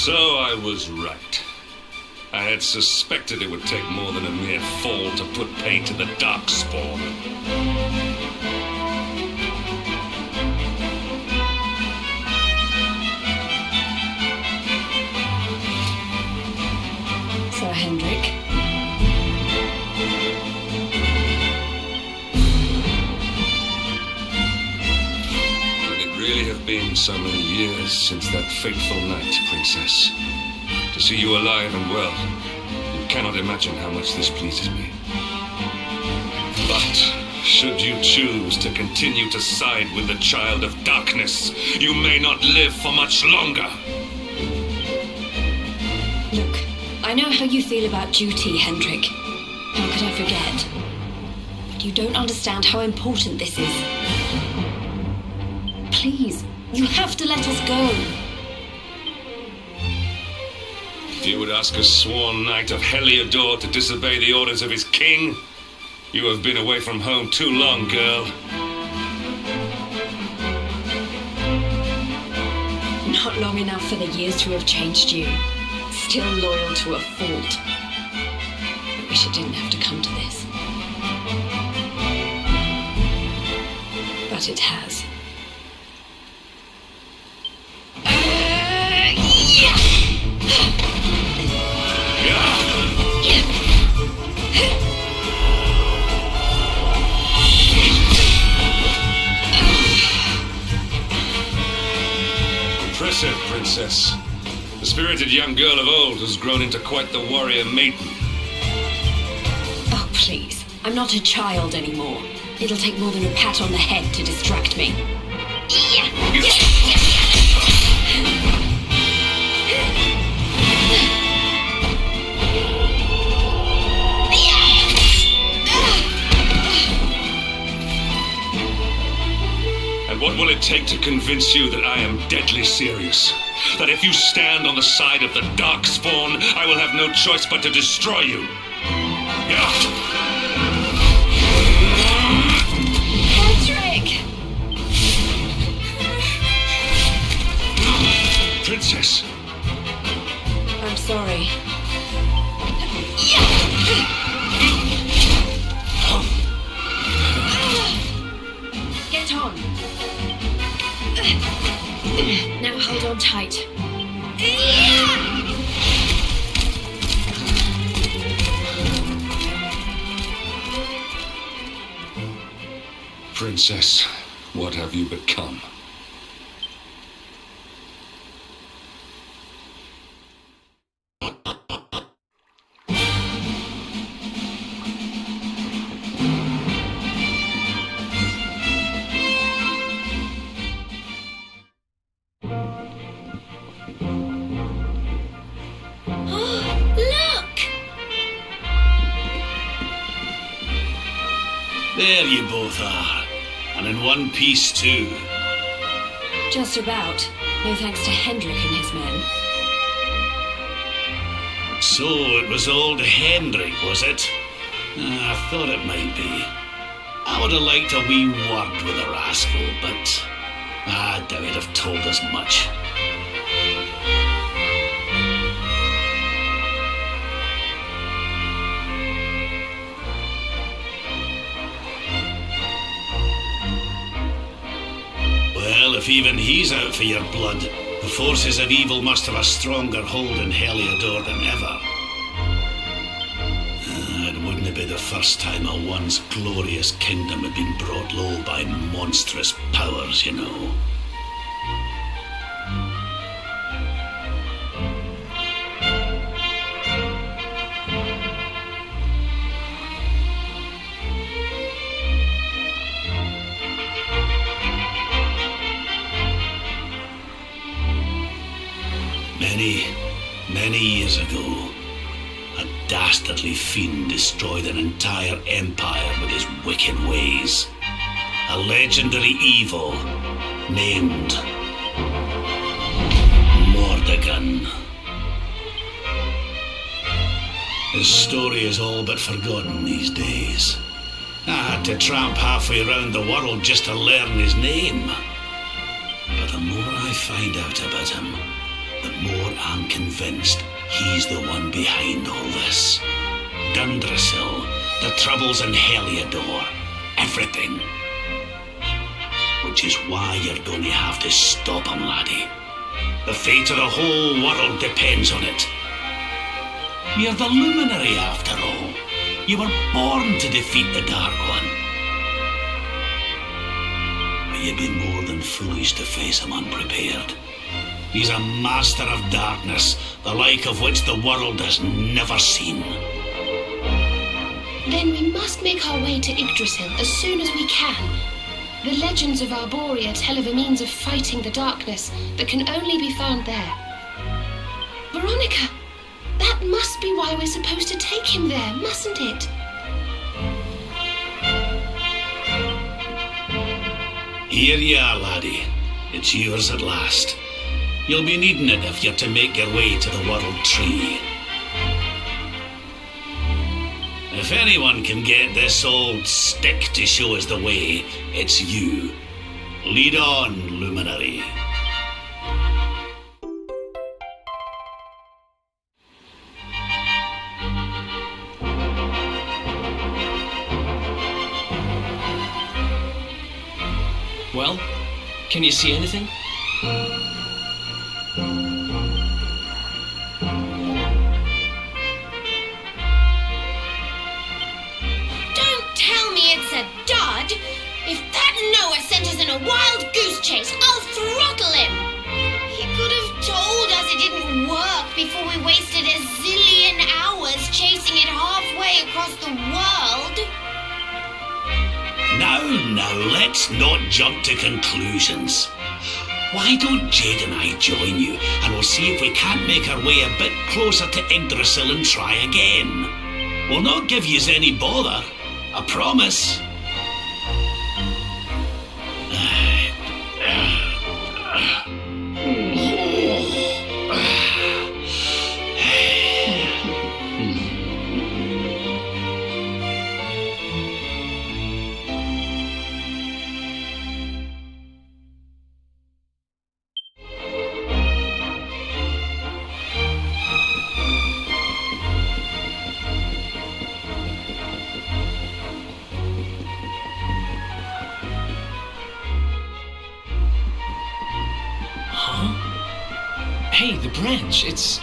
So I was right. I had suspected it would take more than a mere fall to put paid to the Darkspawn. Sir Hendrik. Would it really have been so many years since that fateful night, Princess? To see you alive and well, you cannot imagine how much this pleases me. But should you choose to continue to side with the Child of Darkness, you may not live for much longer. Look, I know how you feel about duty, Hendrik. How could I forget? But you don't understand how important this is. Please, you have to let us go. You would ask a sworn knight of Heliodor to disobey the orders of his king? You have been away from home too long, girl. Not long enough for the years to have changed you. Still loyal to a fault. I wish it didn't have to come to this. But it has. Impressive, Princess. The spirited young girl of old has grown into quite the warrior maiden. Oh, please. I'm not a child anymore. It'll take more than a pat on the head to distract me. And what will it take to convince you that I am deadly serious? That if you stand on the side of the Darkspawn, I will have no choice but to destroy you? Patrick! Princess! I'm sorry. Get on. Now hold on tight. Princess, what have you become? There you both are. And in one piece, too. Just about. No thanks to Hendrik and his men. So it was old Hendrik, was it? I thought it might be. I would have liked a wee word with the rascal, but I doubt he'd have told us much. Well, if even he's out for your blood, the forces of evil must have a stronger hold in Heliodor than ever. It wouldn't be the first time a once glorious kingdom had been brought low by monstrous powers, you know. Many years ago, a dastardly fiend destroyed an entire empire with his wicked ways. A legendary evil named Mordegon. His story is all but forgotten these days. I had to tramp halfway around the world just to learn his name. But the more I find out about him, the more I'm convinced he's the one behind all this. Dundrasil, the troubles in Heliodor, everything. Which is why you're going to have to stop him, laddie. The fate of the whole world depends on it. You're the luminary, after all. You were born to defeat the Dark One. But you'd be more than foolish to face him unprepared. He's a master of darkness, the like of which the world has never seen. Then we must make our way to Yggdrasil as soon as we can. The legends of Arborea tell of a means of fighting the darkness that can only be found there. Veronica, that must be why we're supposed to take him there, mustn't it? Here you are, laddie. It's yours at last. You'll be needing it if you're to make your way to the World Tree. If anyone can get this old stick to show us the way, it's you. Lead on, luminary. Well, can you see anything? If that Noah sent us in a wild goose chase, I'll throttle him! He could have told us it didn't work before we wasted a zillion hours chasing it halfway across the world. Now, let's not jump to conclusions. Why don't Jade and I join you, and we'll see if we can't make our way a bit closer to Yggdrasil and try again. We'll not give yous any bother, I promise. Hey, the branch, it's...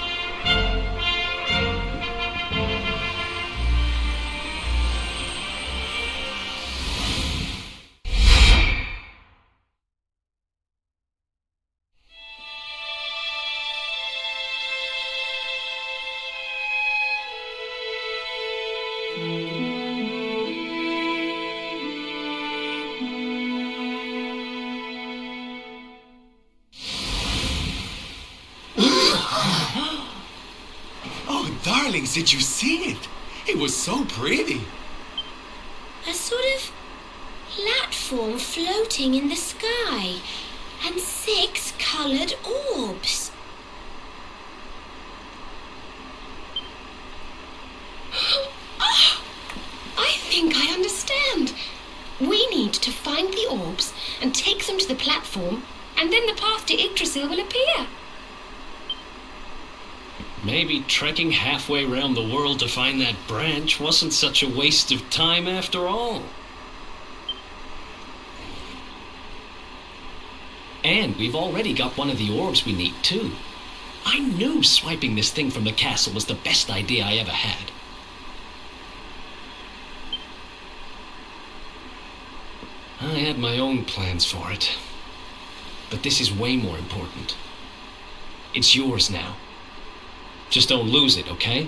Darlings, did you see it? It was so pretty. A sort of platform floating in the sky, and 6 coloured orbs. I think I understand. We need to find the orbs and take them to the platform, and then the path to Yggdrasil will appear. Maybe trekking halfway round the world to find that branch wasn't such a waste of time after all. And we've already got one of the orbs we need, too. I knew swiping this thing from the castle was the best idea I ever had. I had my own plans for it. But this is way more important. It's yours now. Just don't lose it, okay?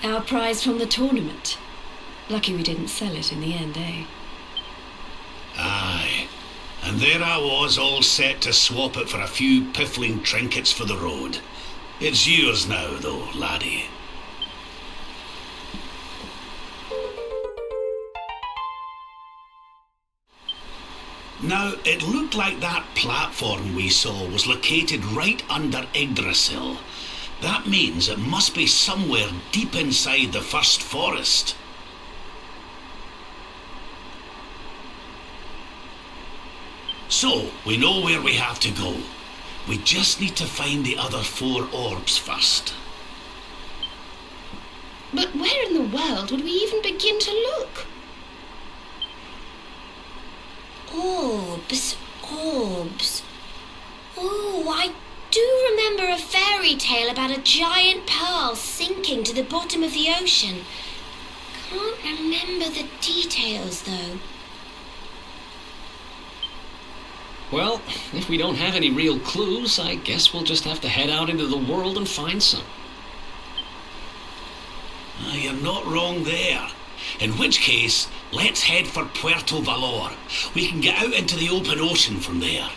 Our prize from the tournament. Lucky we didn't sell it in the end, eh? Aye. And there I was, all set to swap it for a few piffling trinkets for the road. It's yours now, though, laddie. Now, it looked like that platform we saw was located right under Yggdrasil. That means it must be somewhere deep inside the first forest. So, we know where we have to go. We just need to find the other 4 orbs first. But where in the world would we even begin to look? Orbs. Oh, I do remember a fairy tale about a giant pearl sinking to the bottom of the ocean. Can't remember the details, though. Well, if we don't have any real clues, I guess we'll just have to head out into the world and find some. You're not wrong there. In which case, let's head for Puerto Valor. We can get out into the open ocean from there.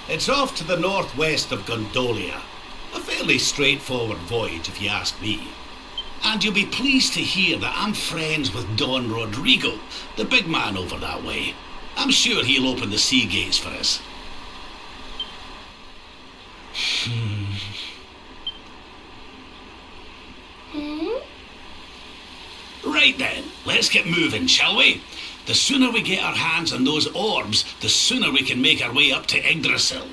It's off to the northwest of Gondolia. A fairly straightforward voyage, if you ask me. And you'll be pleased to hear that I'm friends with Don Rodrigo, the big man over that way. I'm sure he'll open the sea gates for us. Right then, let's get moving, shall we? The sooner we get our hands on those orbs, the sooner we can make our way up to Yggdrasil.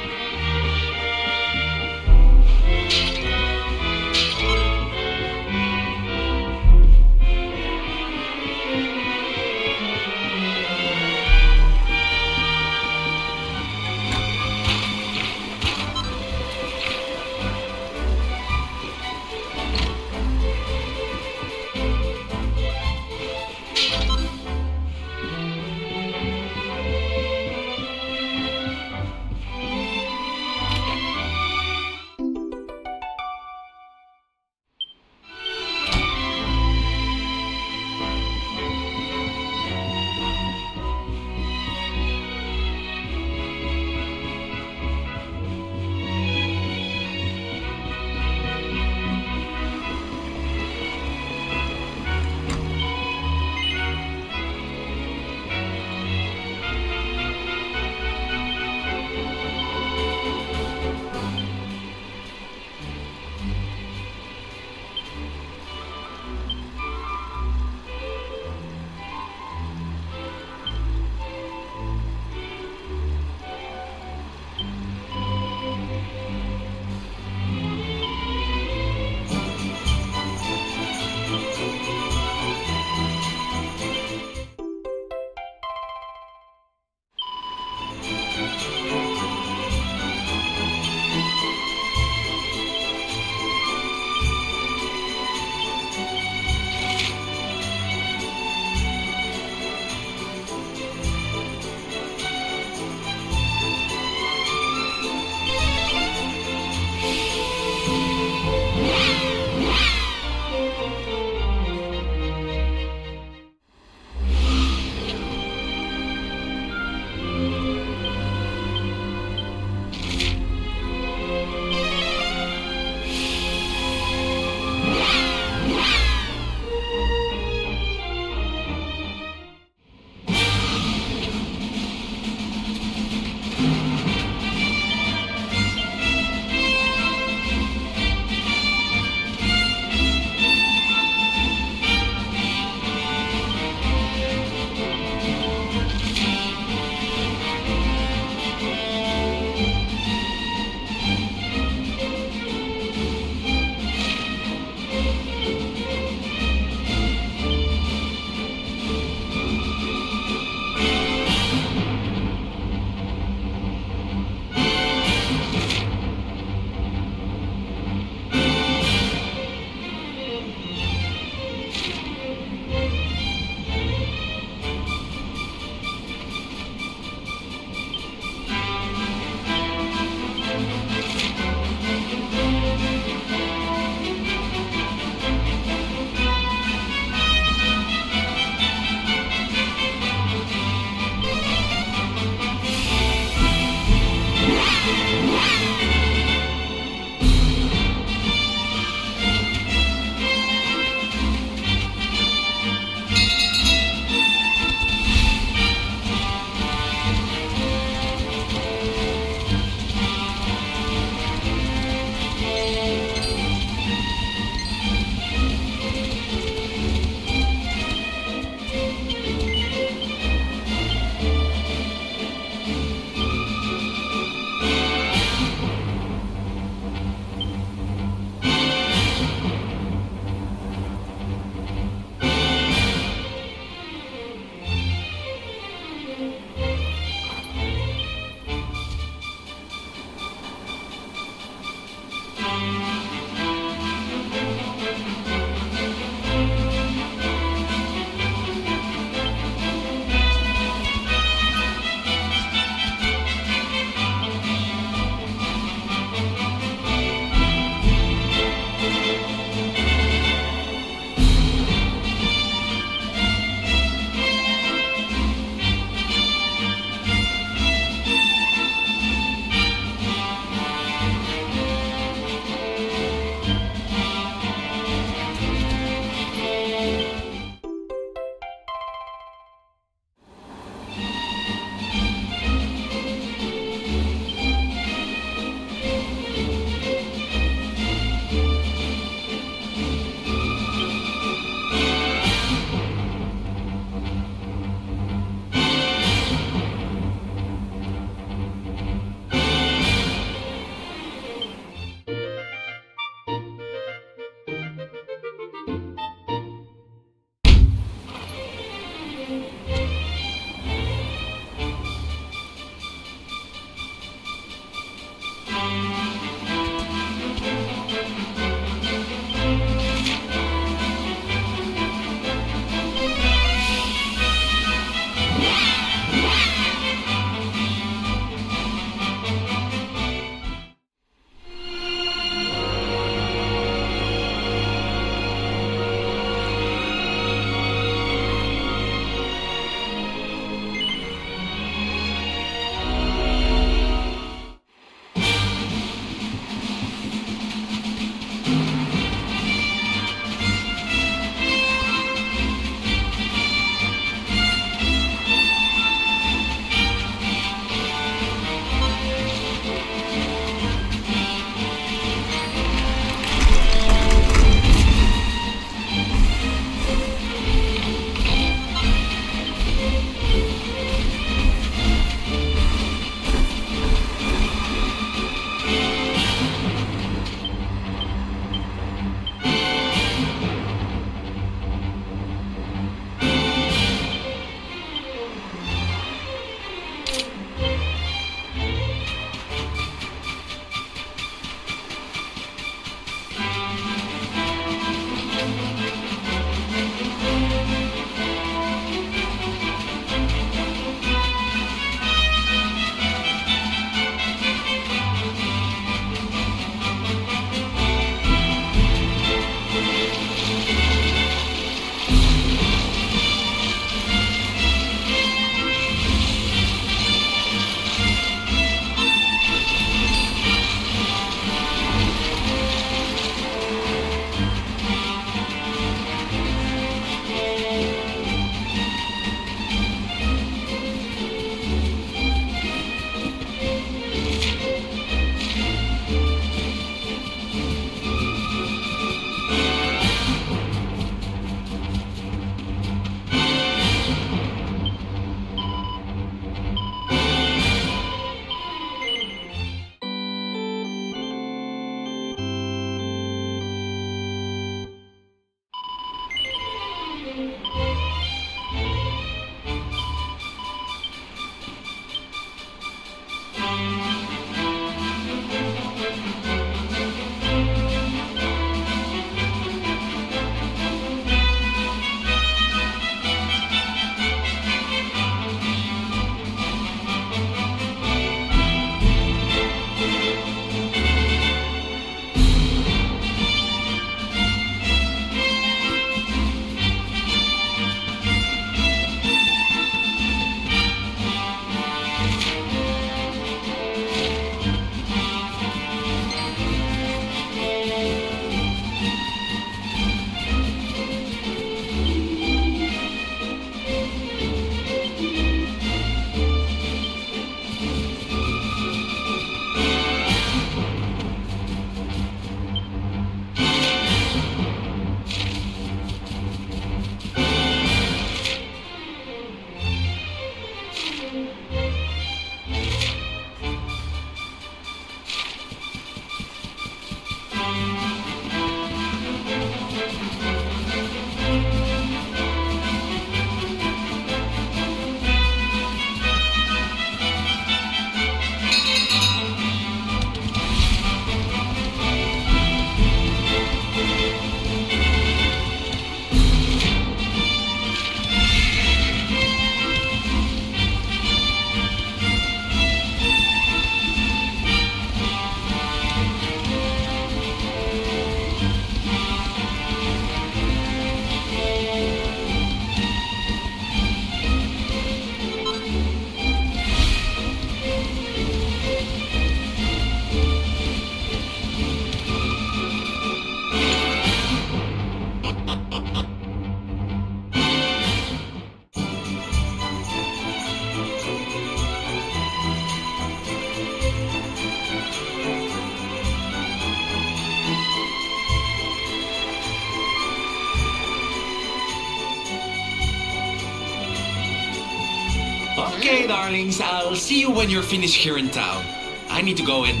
Okay, darlings, I'll see you when you're finished here in town. I need to go and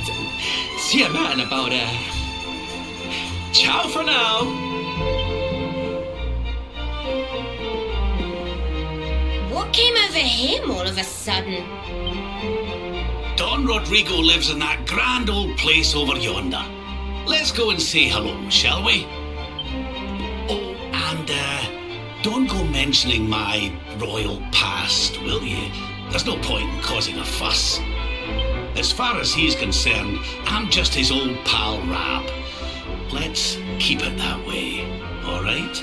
see a man about ciao for now. What came over him all of a sudden? Don Rodrigo lives in that grand old place over yonder. Let's go and say hello, shall we? Oh, and don't go mentioning my royal past, will you? There's no point in causing a fuss. As far as he's concerned, I'm just his old pal Rab. Let's keep it that way, all right?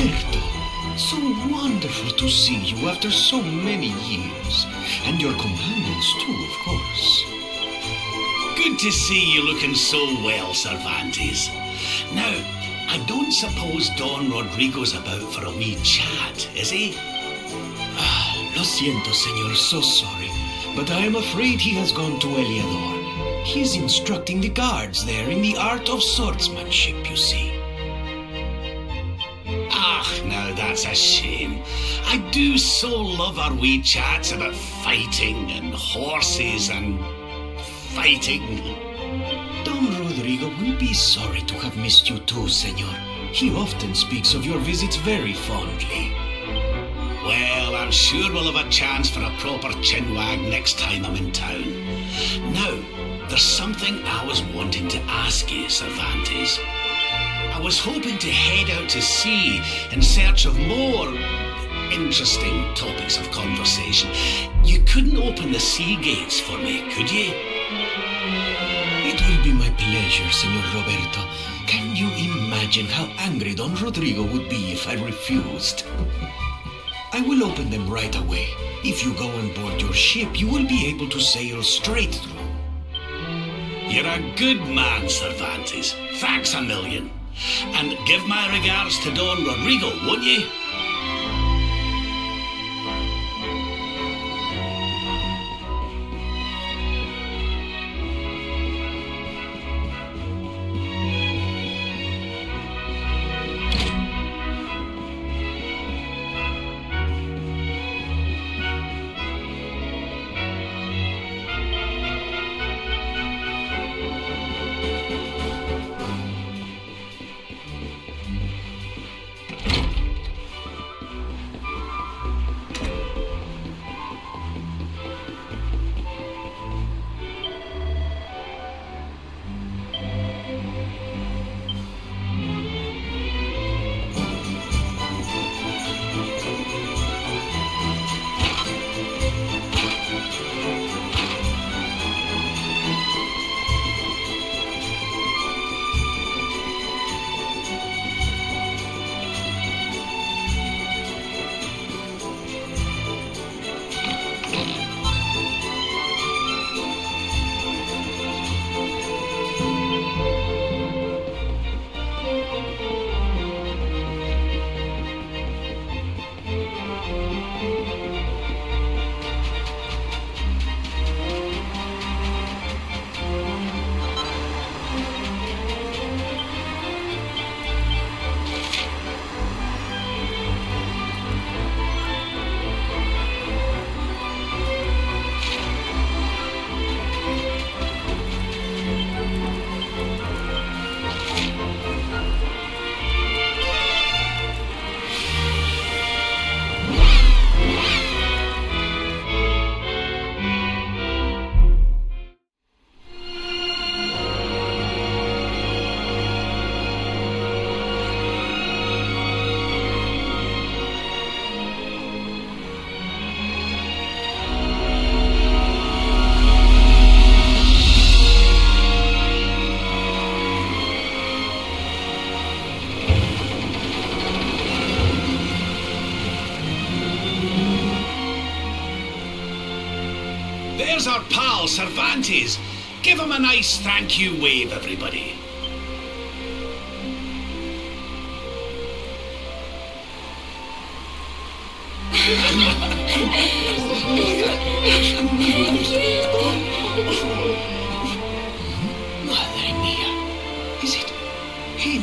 Roberto, so wonderful to see you after so many years. And your companions too, of course. Good to see you looking so well, Cervantes. Now, I don't suppose Don Rodrigo's about for a wee chat, is he? Lo siento, señor, so sorry. But I am afraid he has gone to Eliador. He is instructing the guards there in the art of swordsmanship, you see. Now that's a shame. I do so love our wee chats about fighting and horses and fighting. Don Rodrigo will be sorry to have missed you too, senor. He often speaks of your visits very fondly. Well, I'm sure we'll have a chance for a proper chinwag next time I'm in town. Now, there's something I was wanting to ask you, Cervantes. I was hoping to head out to sea in search of more interesting topics of conversation. You couldn't open the sea gates for me, could you? It will be my pleasure, Senor Roberto. Can you imagine how angry Don Rodrigo would be if I refused? I will open them right away. If you go on board your ship, you will be able to sail straight through. You're a good man, Cervantes. Thanks a million. And give my regards to Don Rodrigo, won't you? There's our pal, Cervantes. Give him a nice thank you wave, everybody. Madre mía, is it him?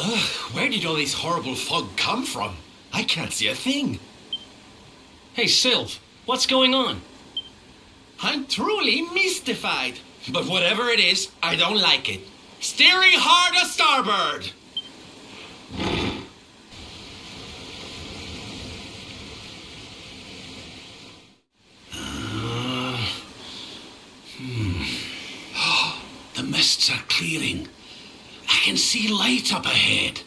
Ugh, where did all this horrible fog come from? I can't see a thing. Hey, Sylv, what's going on? I'm truly mystified. But whatever it is, I don't like it. Steering hard a starboard! The mists are clearing. I can see light up ahead.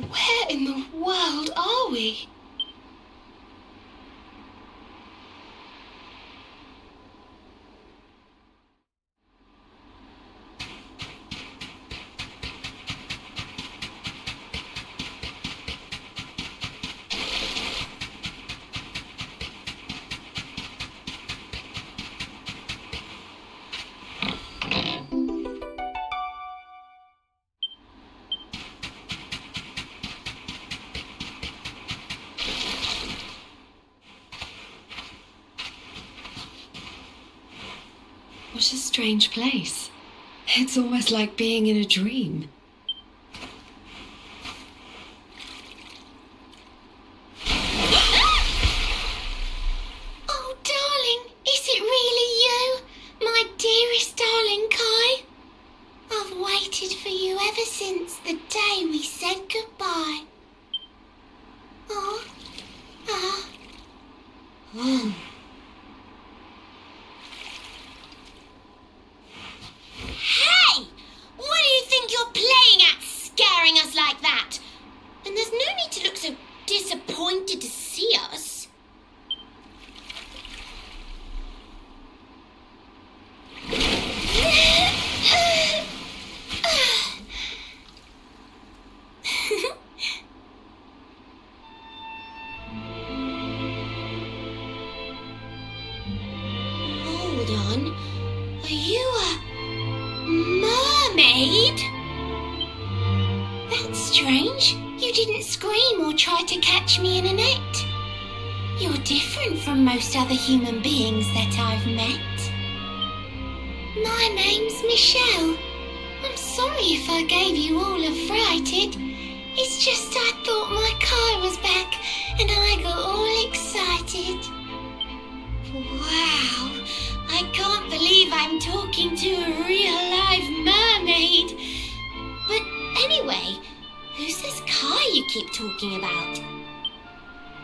Where in the world are we? What a strange place. It's almost like being in a dream. Oh, darling, is it really you? My dearest darling Kai? I've waited for you ever since the day we said goodbye. Oh. Hey! What do you think you're playing at, scaring us like that? And there's no need to look so disappointed to see us. Hold on. Are you a mermaid? That's strange. You didn't scream or try to catch me in a net. You're different from most other human beings that I've met. My name's Michelle. I'm sorry if I gave you all a frighted. It's just I thought my Kai was back and I got all excited. Wow, I can't believe I'm talking to a real live mermaid. But anyway, who's this Kai you keep talking about?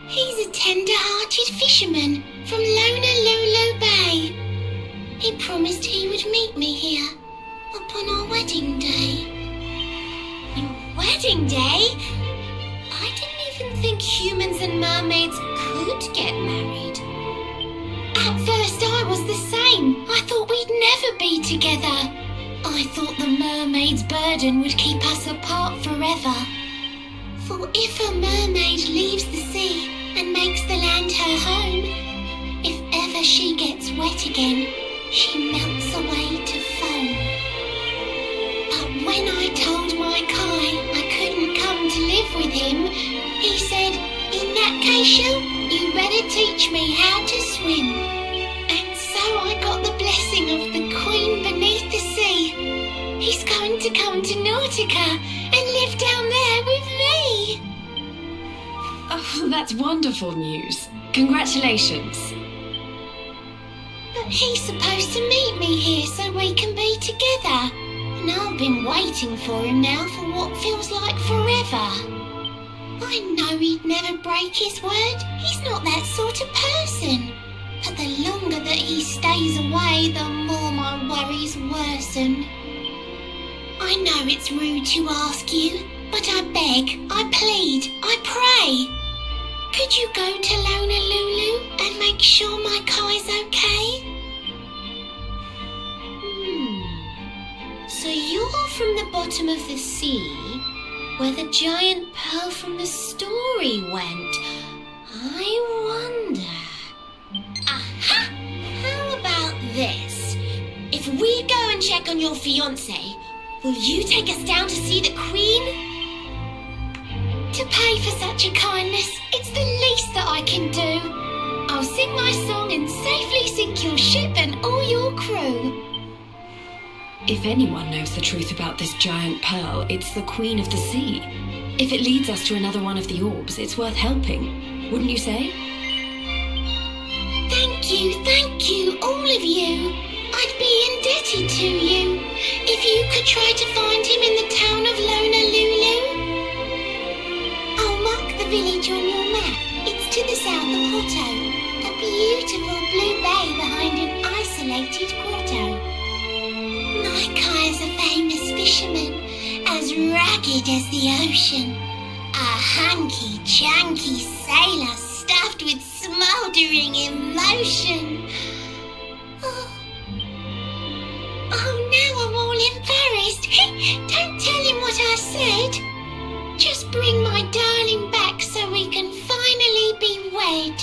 He's a tender-hearted fisherman from Honolulu Bay. He promised he would meet me here upon our wedding day. Your wedding day? I didn't even think humans and mermaids could get married. At first I was the same. I thought we'd never be together. I thought the mermaid's burden would keep us apart forever. For if a mermaid leaves the sea and makes the land her home, if ever she gets wet again, she melts away to foam. But when I told my Kai I couldn't come to live with him, he said, in that case, you better teach me how to swim. And so I got the blessing of the Queen beneath the sea. He's going to come to Nautica and live down there with me. Oh, that's wonderful news. Congratulations. But he's supposed to meet me here so we can be together. And I've been waiting for him now for what feels like forever. I know he'd never break his word. He's not that sort of person. But the longer that he stays away, the more my worries worsen. I know it's rude to ask you, but I beg, I plead, I pray. Could you go to Honolulu and make sure my Kai's okay? So you're from the bottom of the sea, where the giant pearl from the story went. I wonder. Aha! How about this? If we go and check on your fiancé, will you take us down to see the Queen? To pay for such a kindness, it's the least that I can do. I'll sing my song and safely sink your ship and all your crew. If anyone knows the truth about this giant pearl, it's the Queen of the Sea. If it leads us to another one of the orbs, it's worth helping. Wouldn't you say? Thank you, all of you. I'd be indebted to you. If you could try to find him in the town of Lonalulu. I'll mark the village on your map. It's to the south of Hotto, a beautiful blue bay behind an isolated grotto. Naikai is a famous fisherman, as rugged as the ocean. A hanky-janky sailor stuffed with smouldering emotion. Oh, now I'm all embarrassed. Don't tell him what I said. Just bring my darling back so we can finally be wed.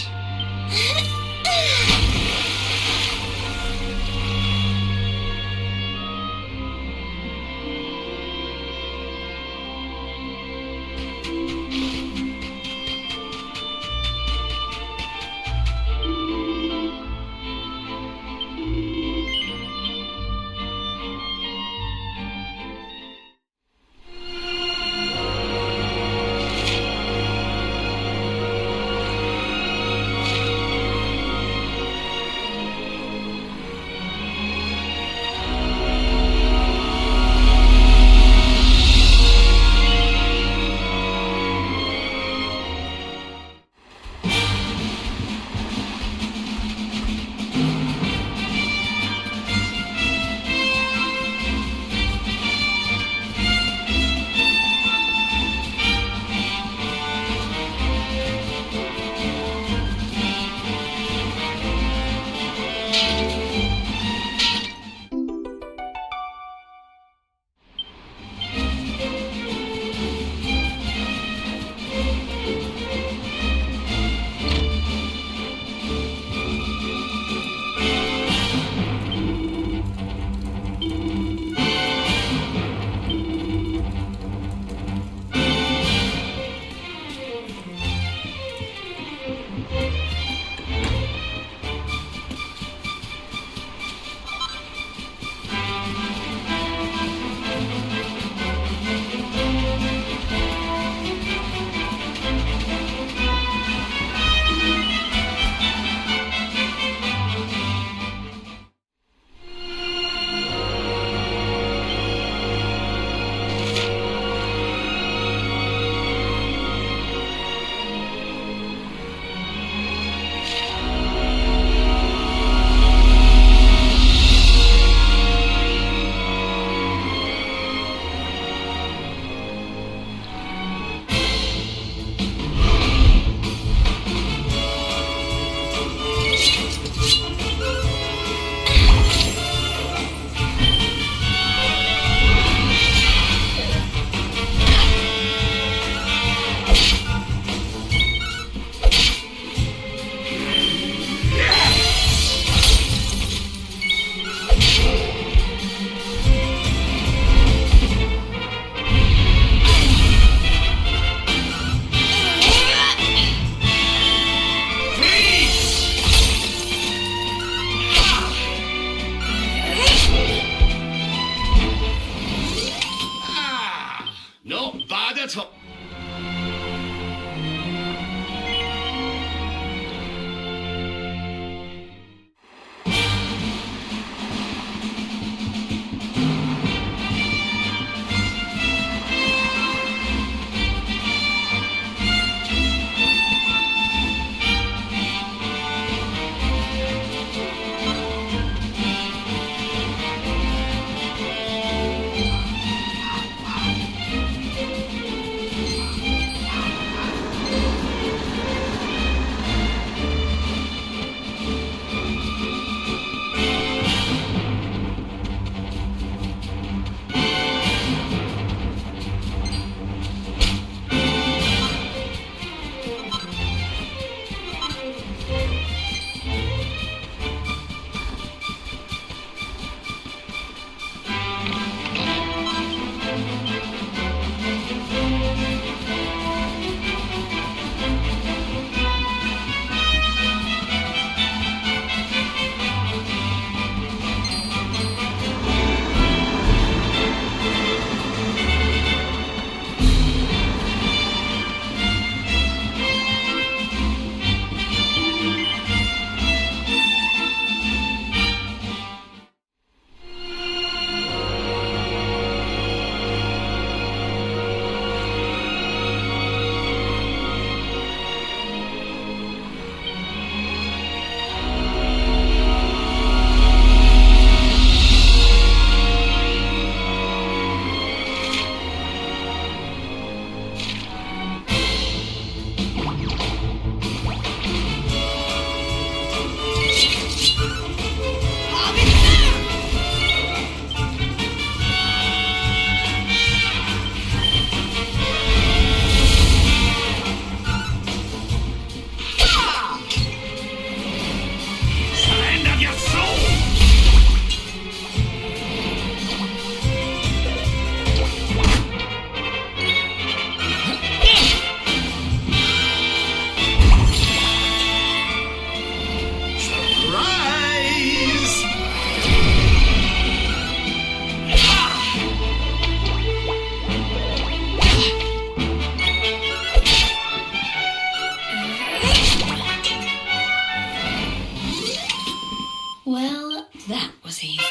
Well, that was easy.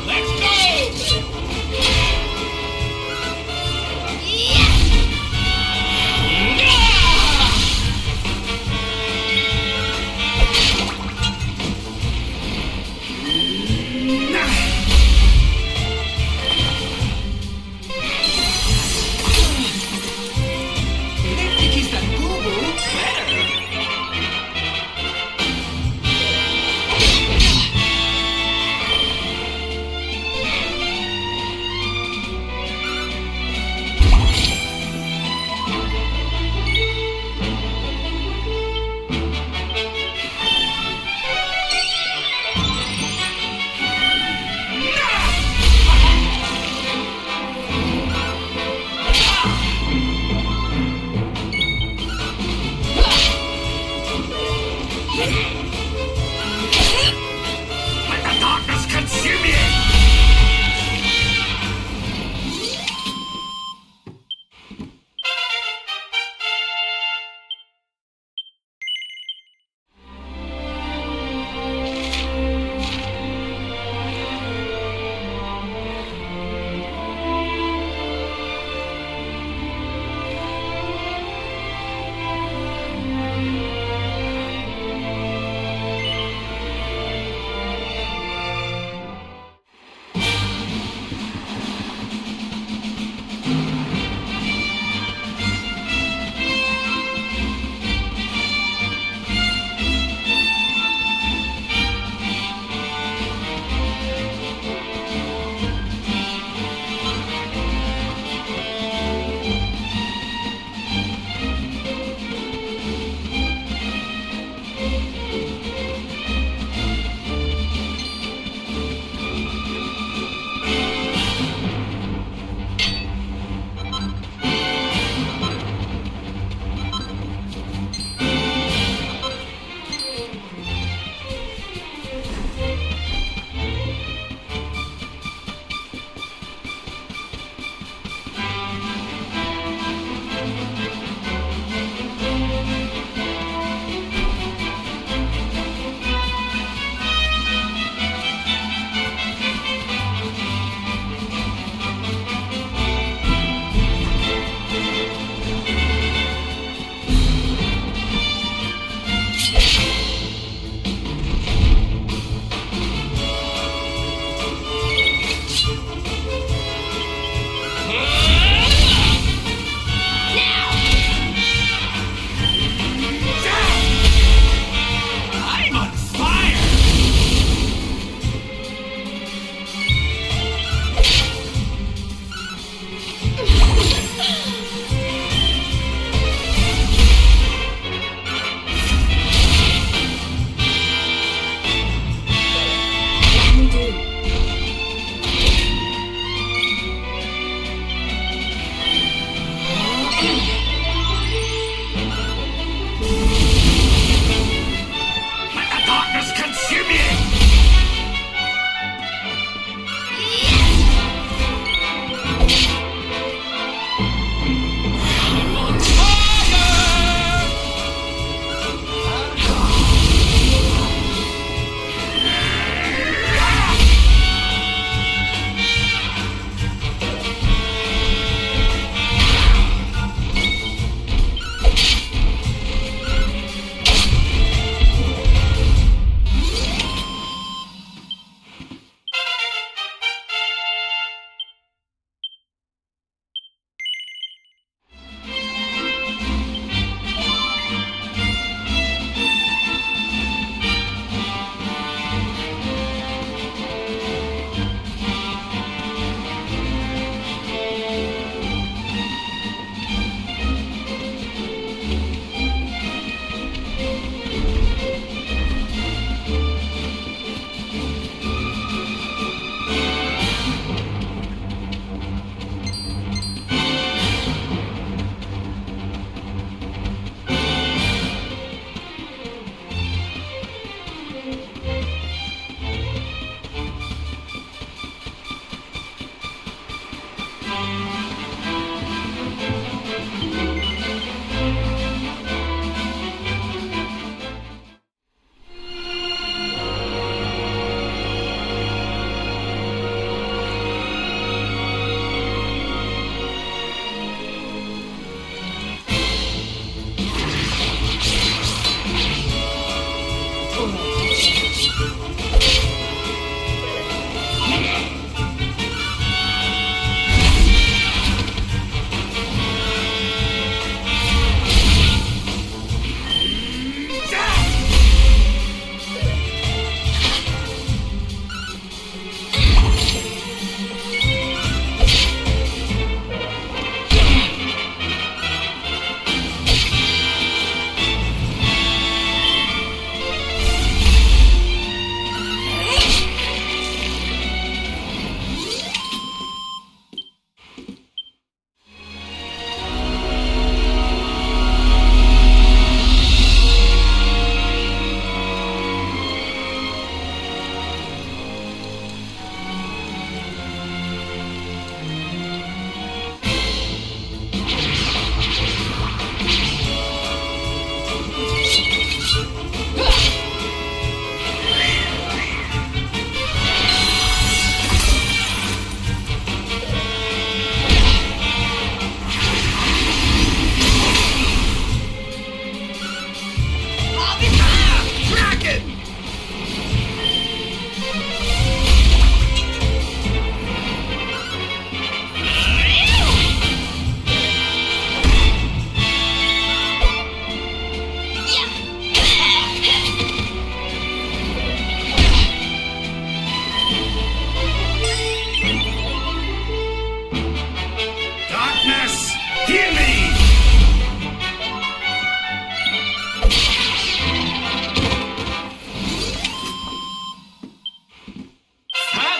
Let's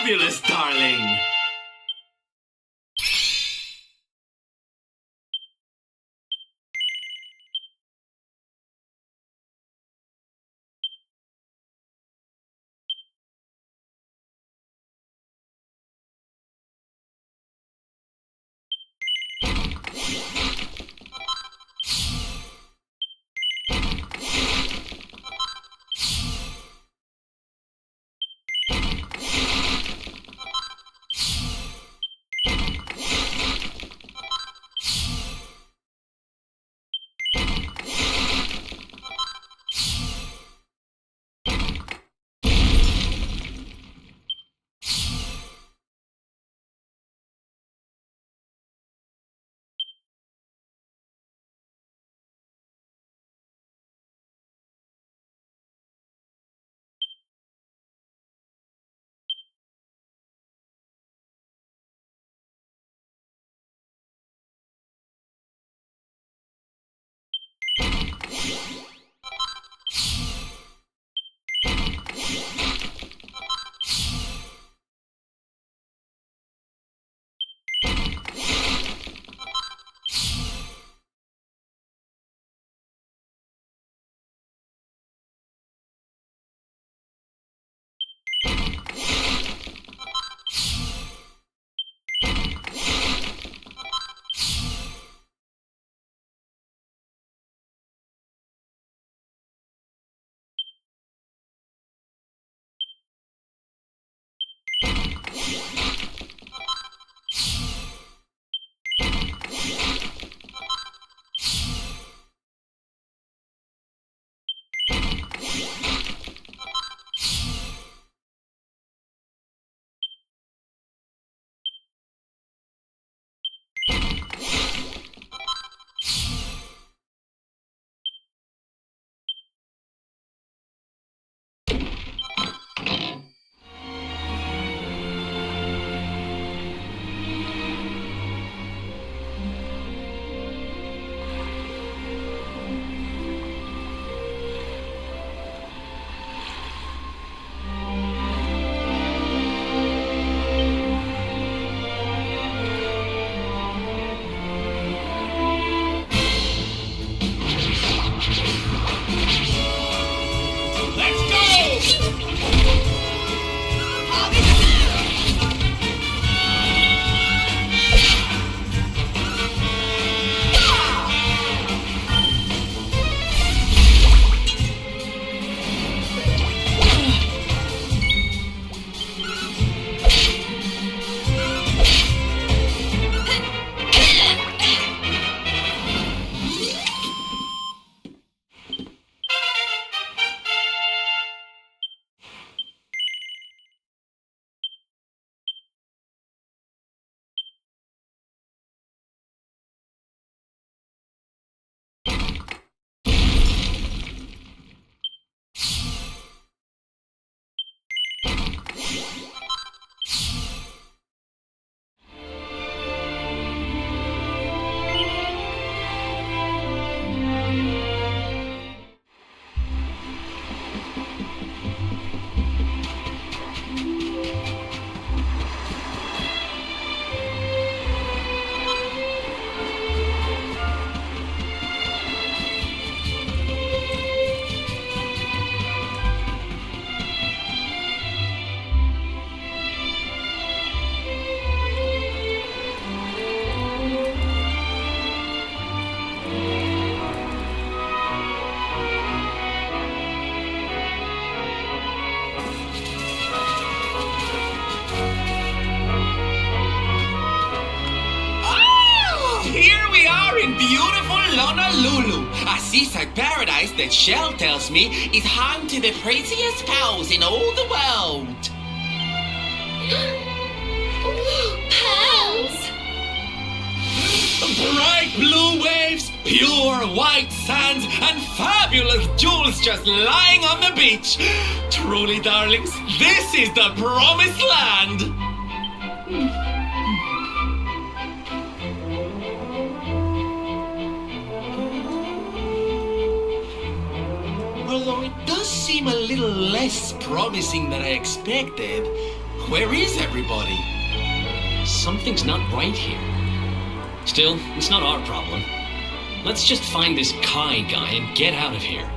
fabulous, darling! Honolulu, a seaside paradise that Shell tells me is home to the prettiest pearls in all the world. Pearls! Bright blue waves, pure white sands, and fabulous jewels just lying on the beach. Truly, darlings, this is the promised land. Although it does seem a little less promising than I expected, Where is everybody? Something's not right here. Still, it's not our problem. Let's just find this Kai guy and get out of here.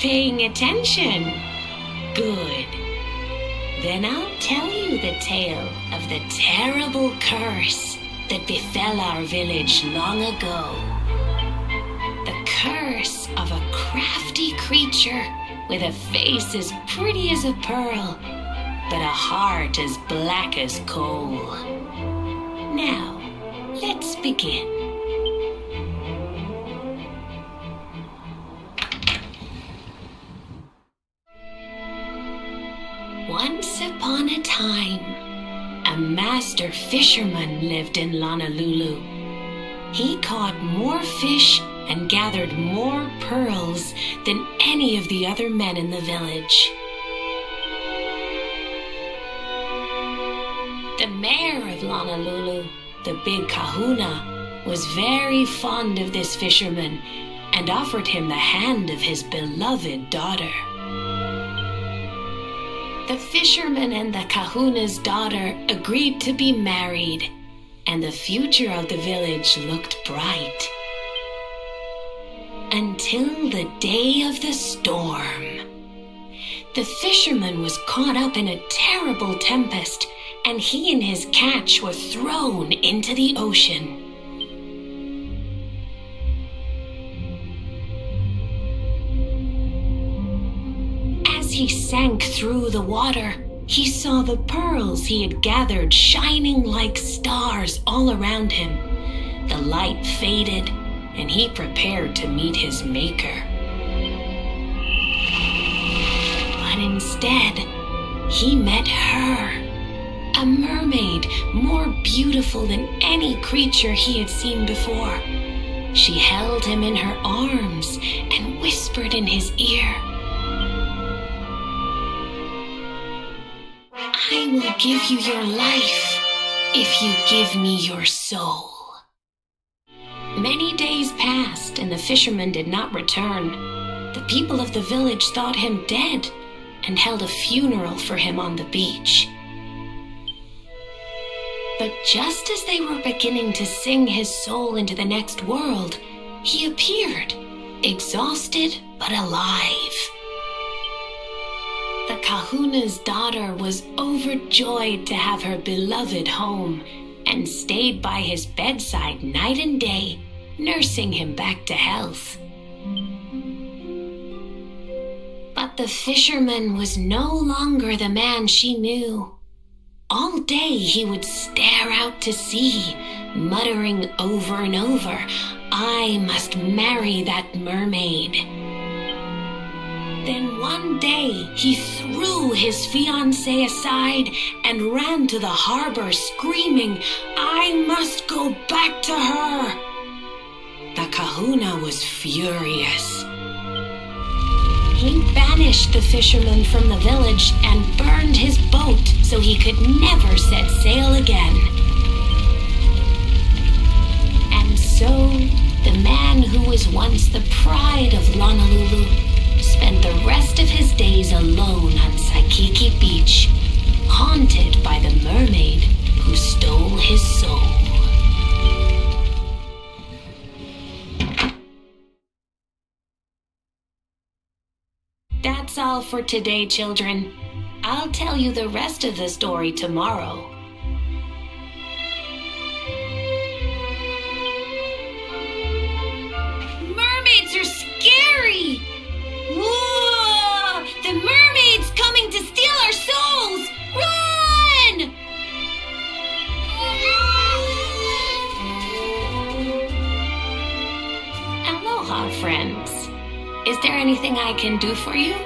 paying attention. Good. Then I'll tell you the tale of the terrible curse that befell our village long ago. The curse of a crafty creature with a face as pretty as a pearl, but a heart as black as coal. Now, let's begin. Once upon a time, a master fisherman lived in Honolulu. He caught more fish and gathered more pearls than any of the other men in the village. The mayor of Honolulu, the big kahuna, was very fond of this fisherman and offered him the hand of his beloved daughter. The fisherman and the kahuna's daughter agreed to be married, and the future of the village looked bright. Until the day of the storm. The fisherman was caught up in a terrible tempest, and he and his catch were thrown into the ocean. As he sank through the water, he saw the pearls he had gathered shining like stars all around him. The light faded, and he prepared to meet his maker. But instead, he met her, a mermaid more beautiful than any creature he had seen before. She held him in her arms and whispered in his ear, "I will give you your life if you give me your soul." Many days passed, and the fisherman did not return. The people of the village thought him dead and held a funeral for him on the beach. But just as they were beginning to sing his soul into the next world, he appeared, exhausted but alive. The kahuna's daughter was overjoyed to have her beloved home and stayed by his bedside night and day, nursing him back to health. But the fisherman was no longer the man she knew. All day he would stare out to sea, muttering over and over, "I must marry that mermaid." Then one day, he threw his fiancée aside and ran to the harbor screaming, "I must go back to her!" The kahuna was furious. He banished the fisherman from the village and burned his boat so he could never set sail again. And so, the man who was once the pride of Honolulu spent the rest of his days alone on Saikiki Beach, haunted by the mermaid who stole his soul. That's all for today, children. I'll tell you the rest of the story tomorrow. Mermaids are scary! Whoa! The mermaid's coming to steal our souls! Run! Aloha, friends. Is there anything I can do for you?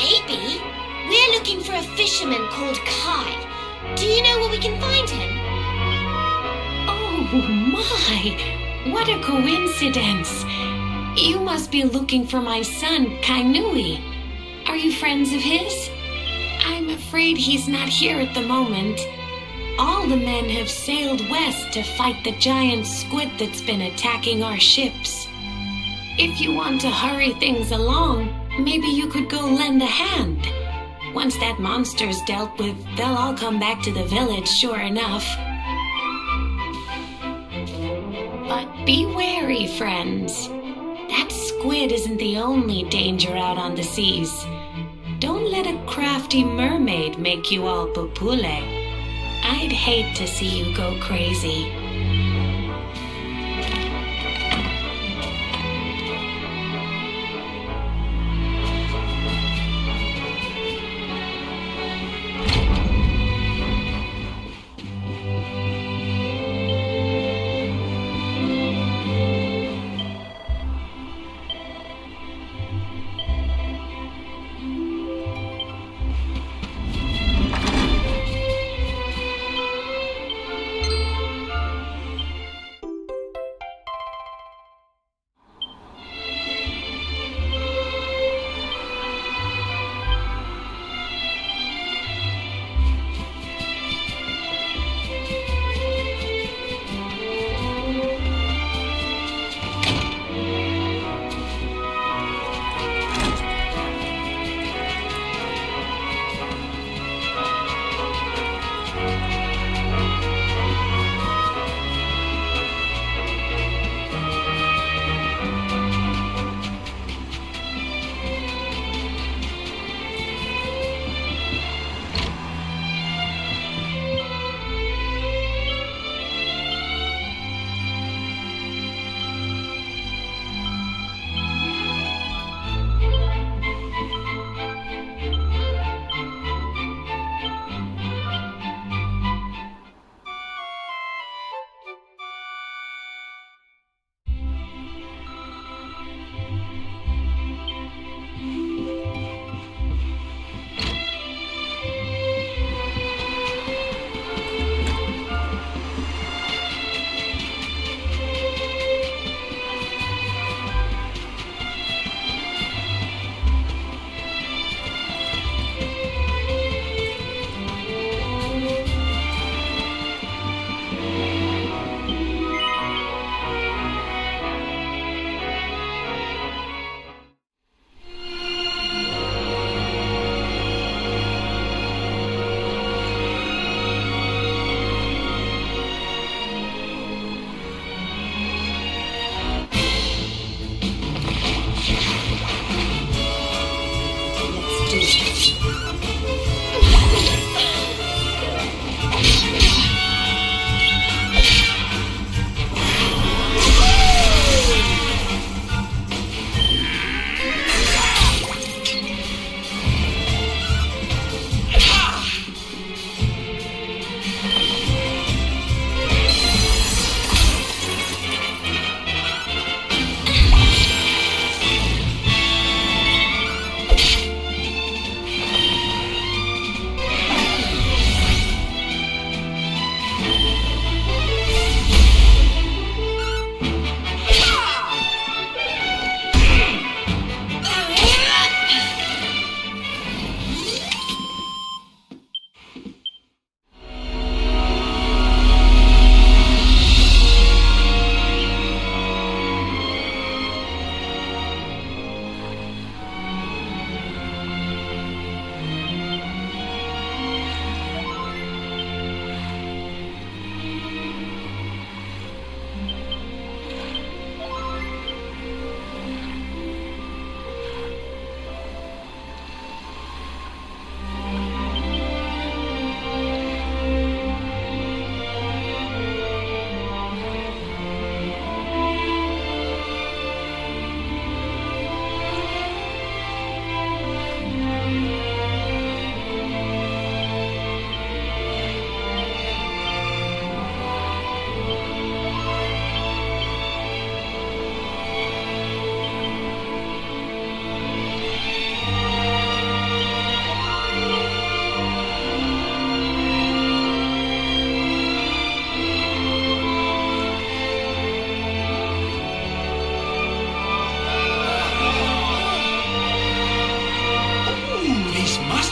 Maybe. We're looking for a fisherman called Kai. Do you know where we can find him? Oh my! What a coincidence! You must be looking for my son, Kainui. Are you friends of his? I'm afraid he's not here at the moment. All the men have sailed west to fight the giant squid that's been attacking our ships. If you want to hurry things along, maybe you could go lend a hand. Once that monster's dealt with, they'll all come back to the village, sure enough. But be wary, friends. That squid isn't the only danger out on the seas. Don't let a crafty mermaid make you all pupule. I'd hate to see you go crazy.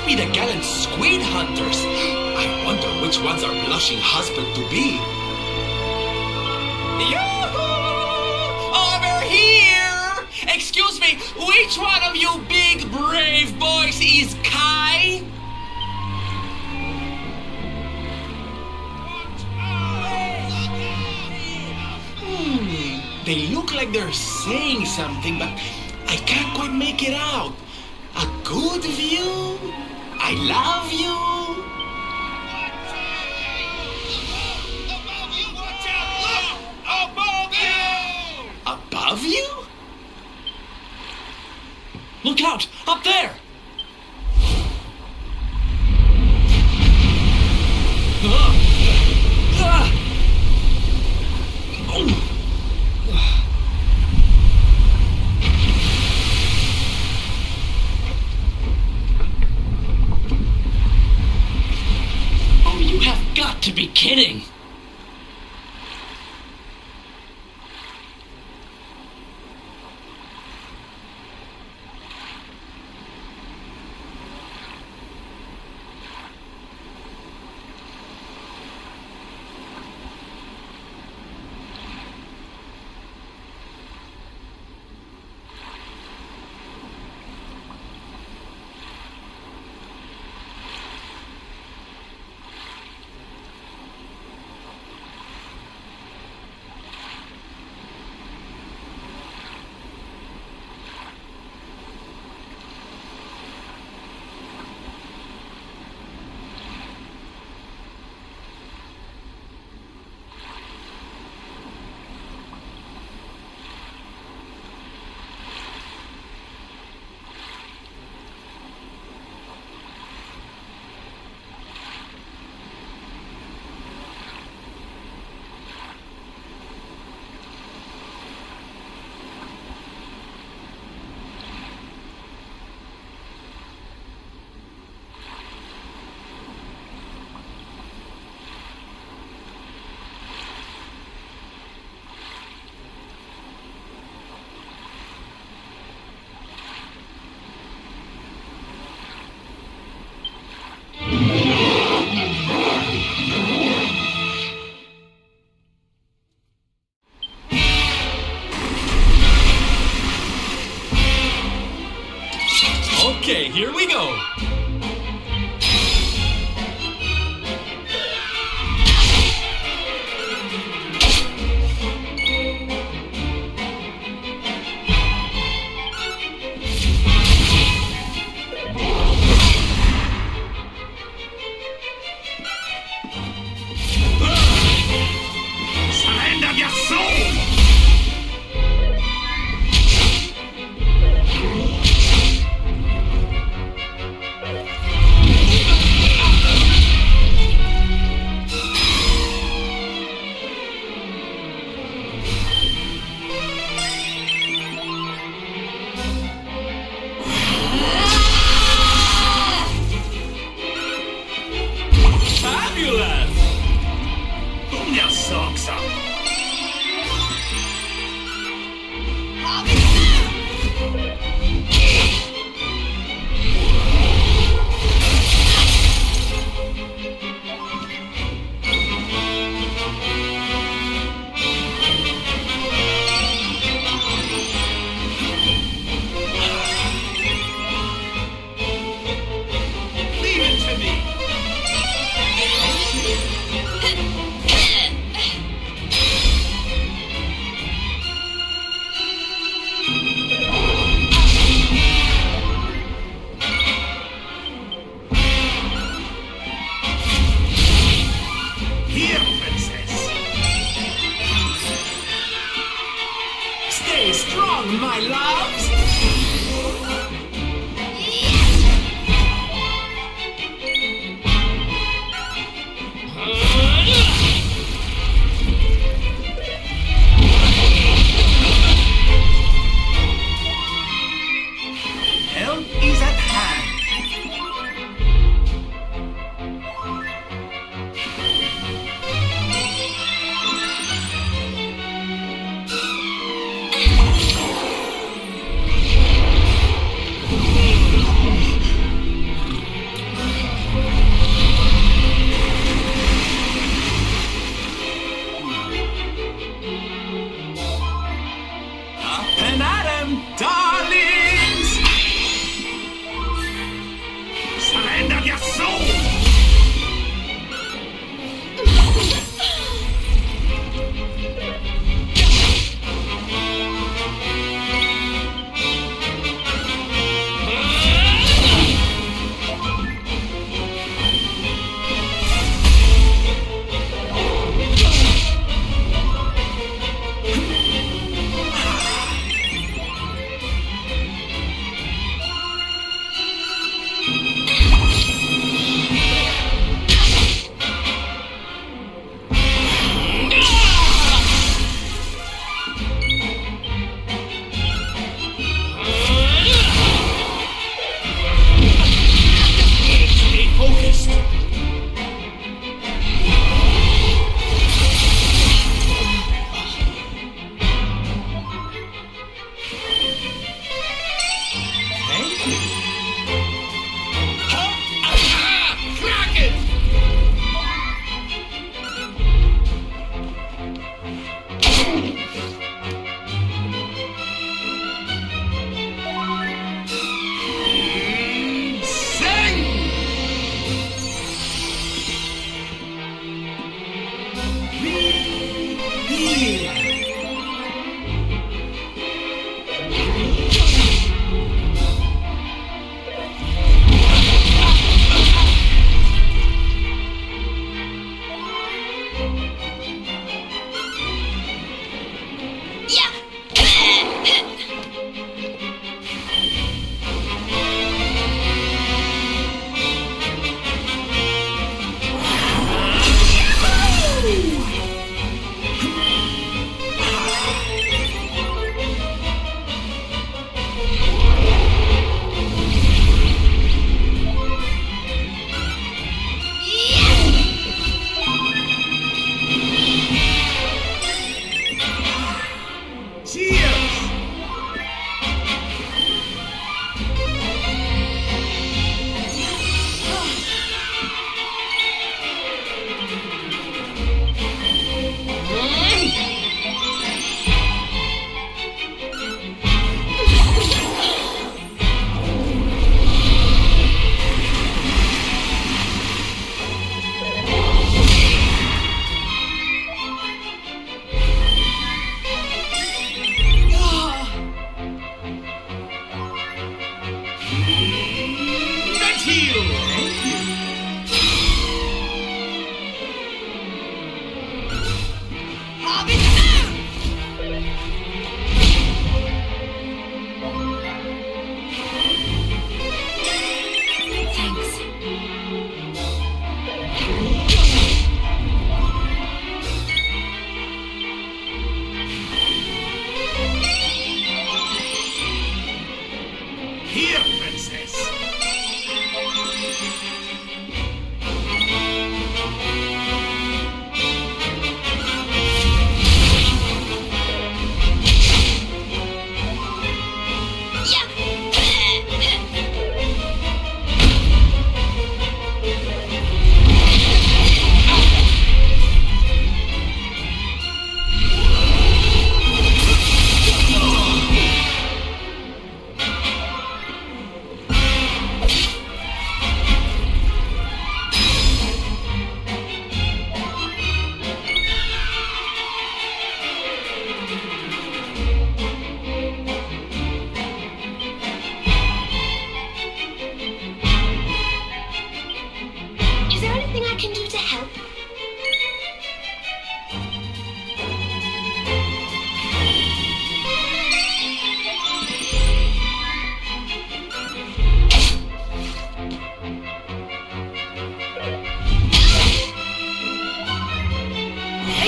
be the gallant squid hunters. I wonder which one's our blushing husband-to-be. Yoo-hoo! Over here! Excuse me, which one of you big brave boys is Kai? They look like they're saying something, but I can't quite make it out. A good view? I love you? Above you? Look out! Up there! Oh, you have got to be kidding! Okay, here we go. Surrender your soul! Fabulous! Pull your socks up! Leave it to me! Here, princess! Stay strong, my loves! Help is at hand!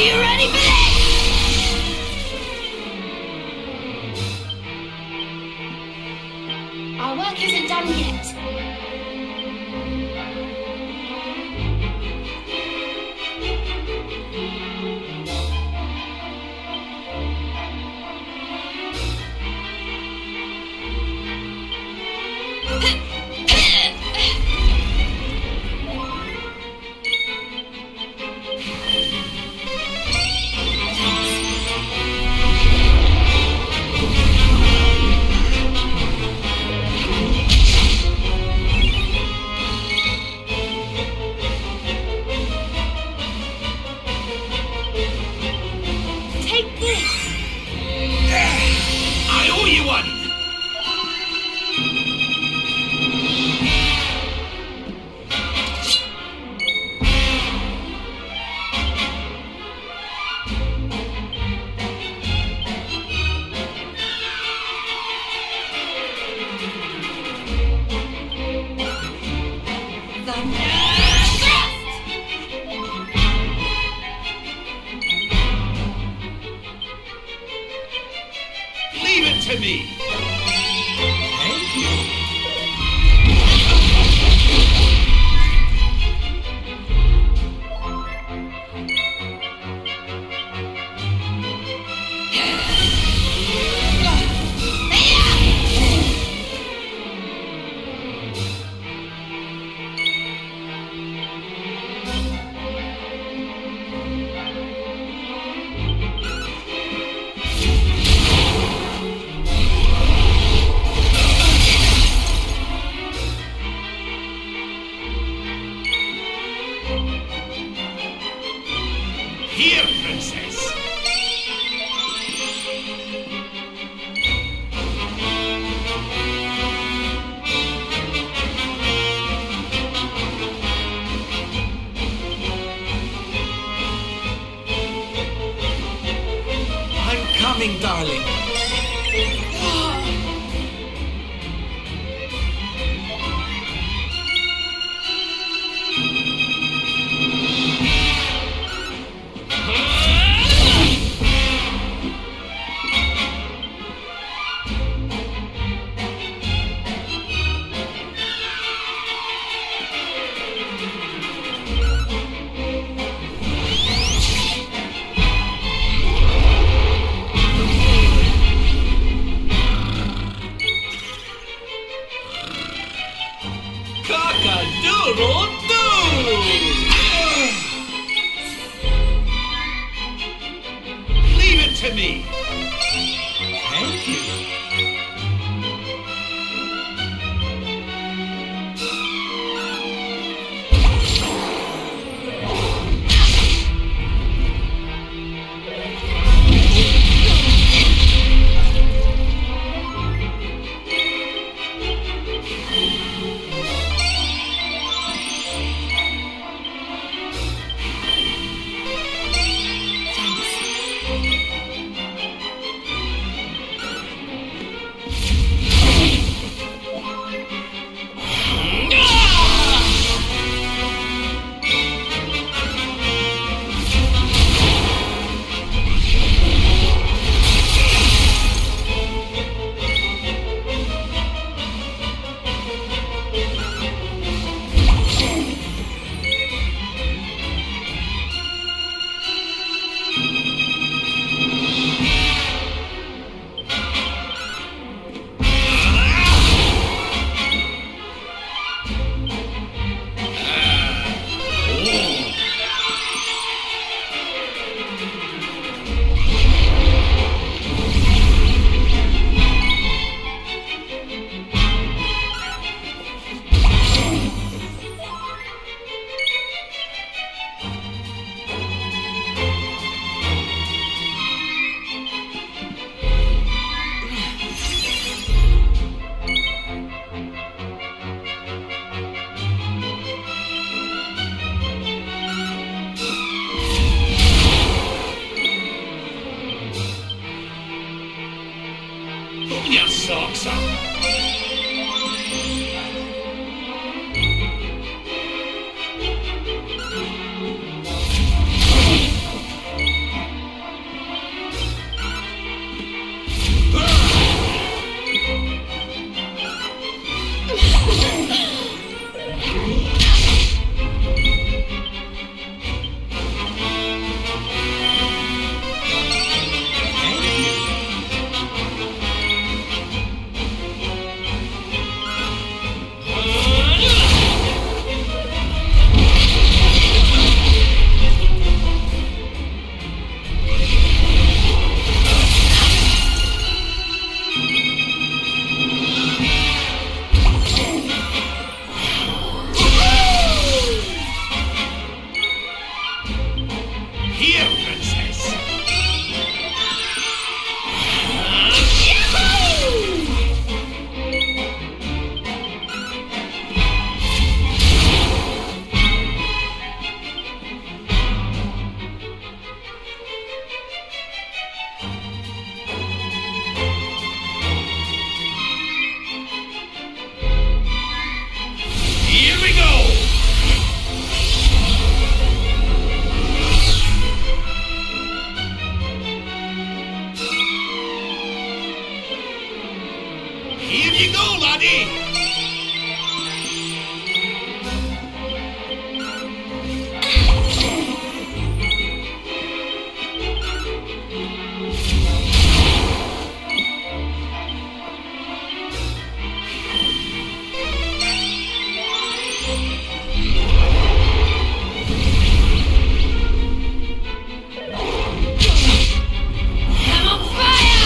you ready for this? Our work isn't done yet. Take this. I owe you one! Leave it to me! Thank you. Here, princess. I'm coming, darling. Leave it to me. Thank you. Pull your socks up. Here, princess. Here we go! Here you go, laddie! I'm on fire!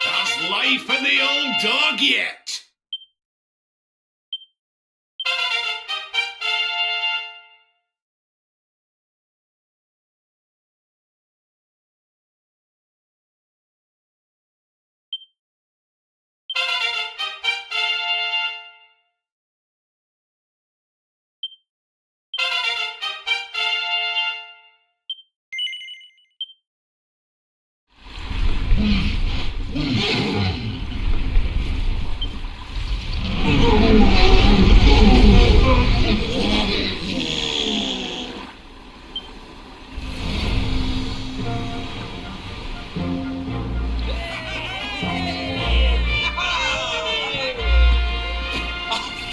There's life in the old dog yet.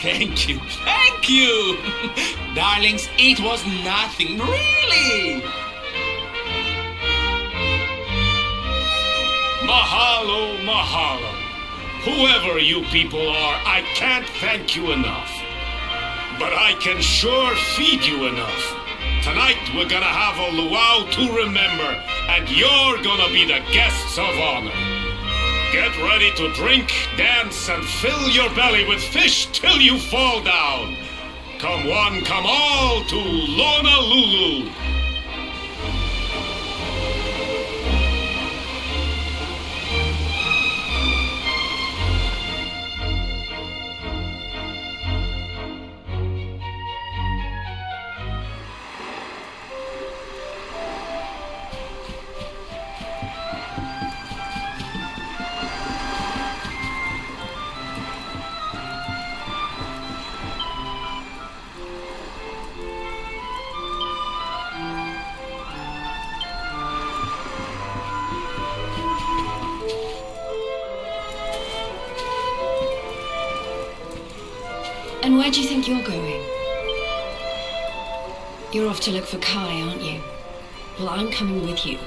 Thank you, thank you! Darlings, it was nothing, really! Mahalo, mahalo. Whoever you people are, I can't thank you enough. But I can sure feed you enough. Tonight we're gonna have a luau to remember, and you're gonna be the guests of honor. Get ready to drink, dance, and fill your belly with fish till you fall down. Come one, come all to Lonalulu. And where do you think you're going? You're off to look for Kai, aren't you? Well, I'm coming with you.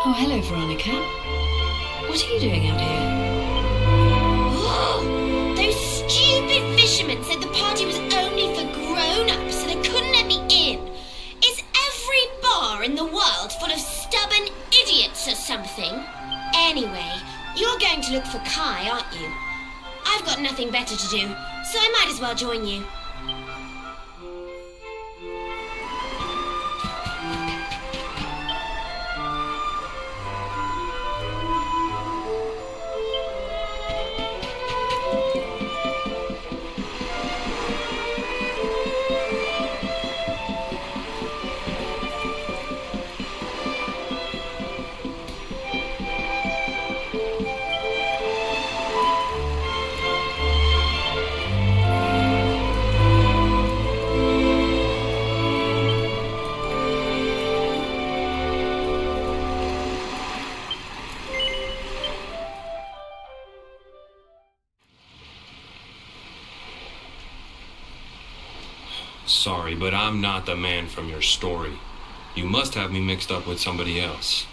Oh, hello, Veronica. What are you doing out here? Those stupid fishermen said the party was only for grown-ups, so they couldn't let me in. Is every bar in the world full of stubborn idiots or something? Anyway, you're going to look for Kai, aren't you? I've got nothing better to do, so I might as well join you. Sorry, but I'm not the man from your story. You must have me mixed up with somebody else.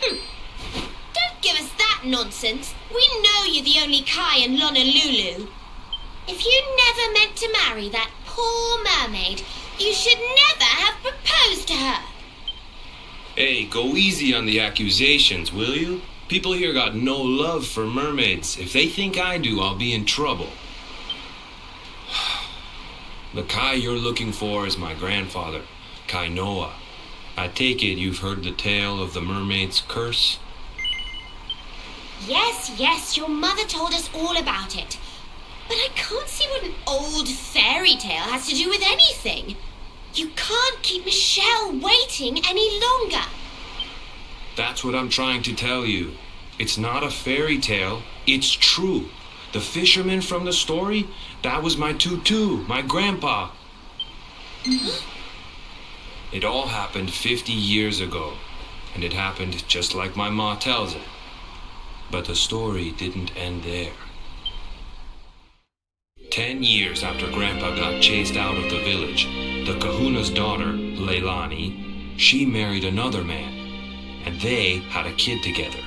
Don't give that nonsense. We know you're the only Kai in Honolulu. If you never meant to marry that poor mermaid, you should never have proposed to her. Hey, go easy on the accusations, will you? People here got no love for mermaids. If they think I do, I'll be in trouble. The Kai you're looking for is my grandfather, Kainoa. I take it you've heard the tale of the mermaid's curse? Yes, your mother told us all about it. But I can't see what an old fairy tale has to do with anything. You can't keep Michelle waiting any longer. That's what I'm trying to tell you. It's not a fairy tale, it's true. The fisherman from the story, that was my tutu, my grandpa. It all happened 50 years ago, and it happened just like my ma tells it. But the story didn't end there. 10 years after Grandpa got chased out of the village, the kahuna's daughter, Leilani, she married another man, and they had a kid together.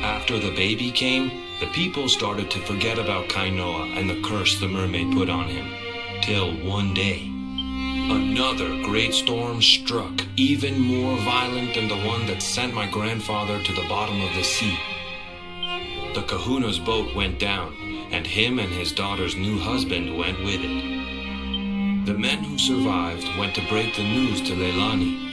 After the baby came, the people started to forget about Kainoa and the curse the mermaid put on him, till one day, another great storm struck, even more violent than the one that sent my grandfather to the bottom of the sea. The kahuna's boat went down, and him and his daughter's new husband went with it. The men who survived went to break the news to Leilani.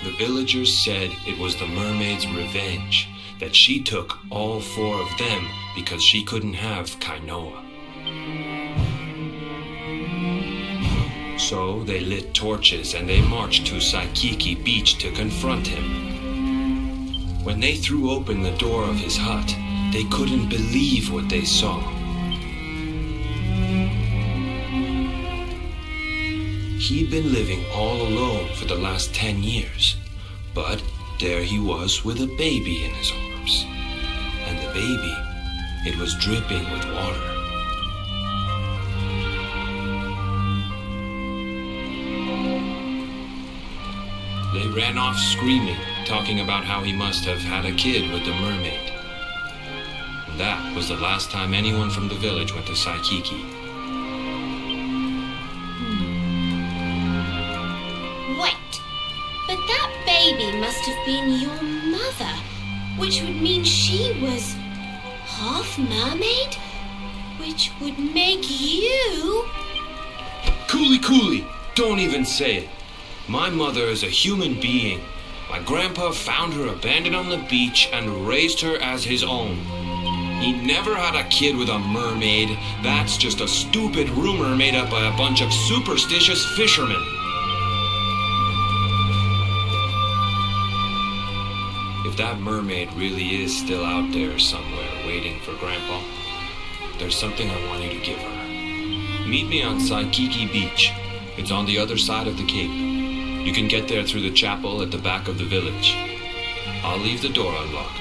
The villagers said it was the mermaid's revenge, that she took all 4 of them because she couldn't have Kainoa. So they lit torches and they marched to Saikiki Beach to confront him. When they threw open the door of his hut, they couldn't believe what they saw. He'd been living all alone for the last 10 years, but there he was with a baby in his arms. And the baby, it was dripping with water. They ran off screaming, talking about how he must have had a kid with the mermaid. And that was the last time anyone from the village went to Saikiki. Wait, but that baby must have been your mother, which would mean she was half mermaid, which would make you... Cooley, don't even say it. My mother is a human being. My grandpa found her abandoned on the beach and raised her as his own. He never had a kid with a mermaid. That's just a stupid rumor made up by a bunch of superstitious fishermen. If that mermaid really is still out there somewhere waiting for Grandpa, there's something I want you to give her. Meet me on Saikiki Beach. It's on the other side of the cape. You can get there through the chapel at the back of the village. I'll leave the door unlocked.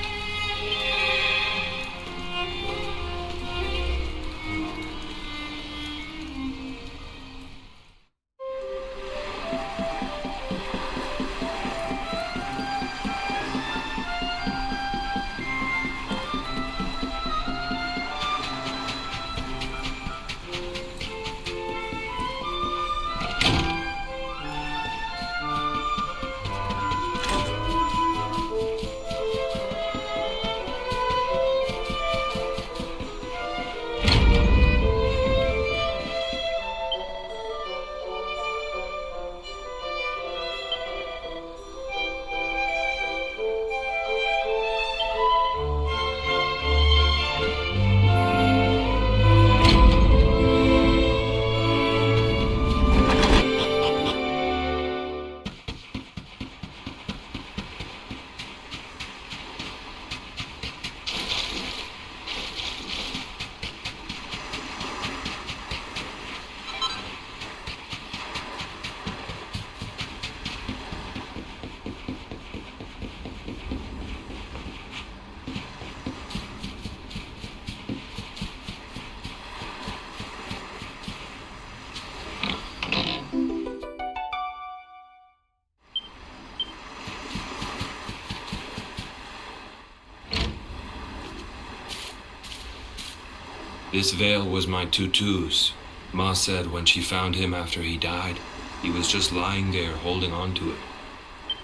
This veil was my tutu's. Ma said when she found him after he died, he was just lying there holding on to it.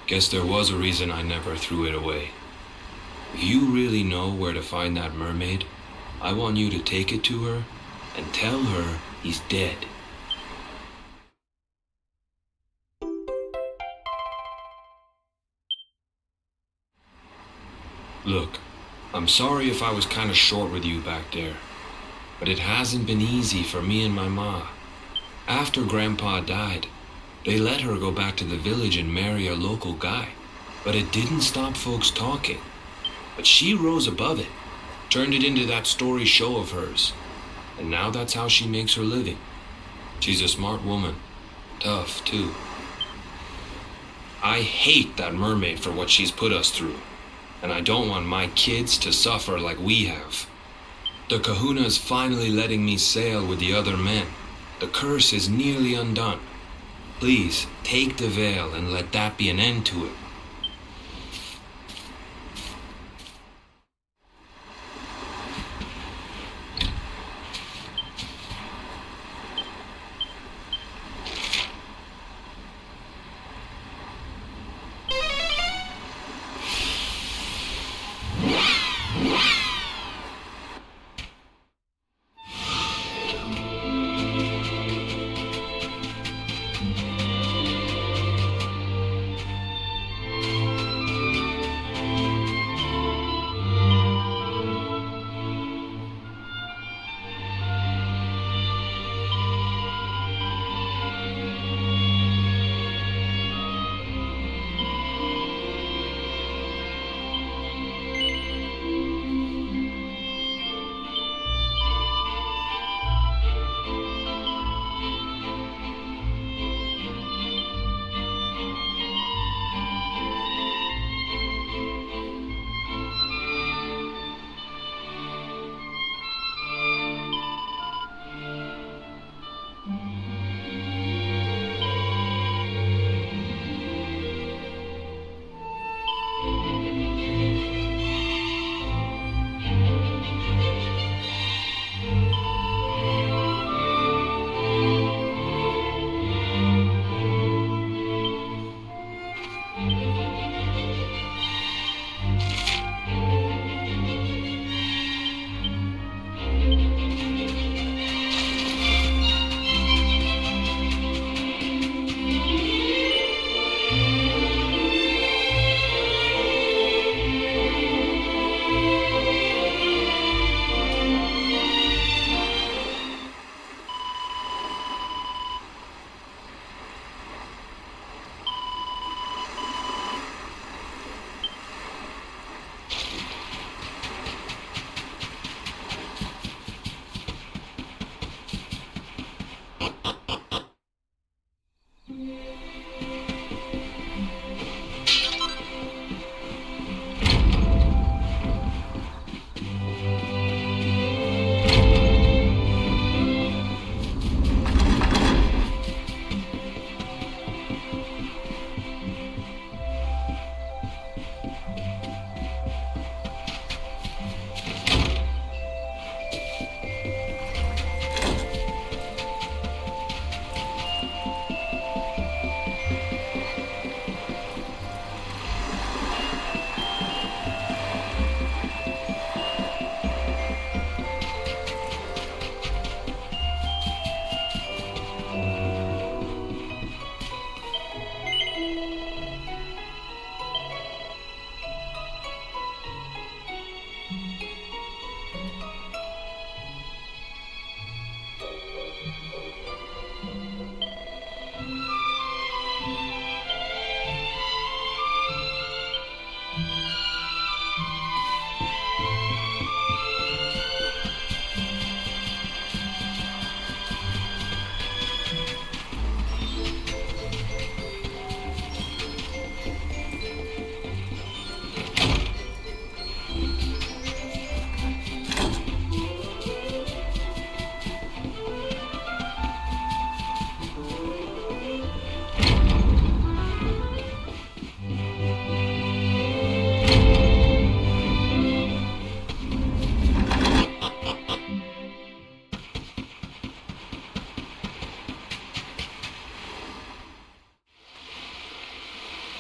Guess there was a reason I never threw it away. If you really know where to find that mermaid, I want you to take it to her and tell her he's dead. Look, I'm sorry if I was kind of short with you back there, but it hasn't been easy for me and my ma. After Grandpa died, they let her go back to the village and marry a local guy, but it didn't stop folks talking. But she rose above it, turned it into that story show of hers, and now that's how she makes her living. She's a smart woman, tough too. I hate that mermaid for what she's put us through, and I don't want my kids to suffer like we have. The kahuna's finally letting me sail with the other men. The curse is nearly undone. Please, take the veil and let that be an end to it.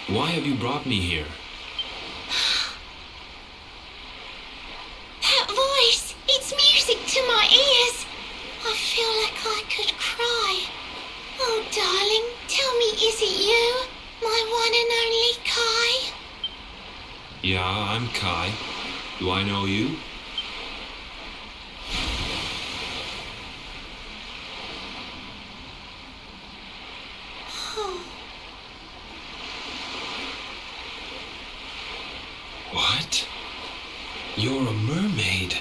Why have you brought me here? That voice! It's music to my ears! I feel like I could cry. Oh, darling, tell me, is it you? My one and only Kai? Yeah, I'm Kai. Do I know you? Oh, What? You're a mermaid.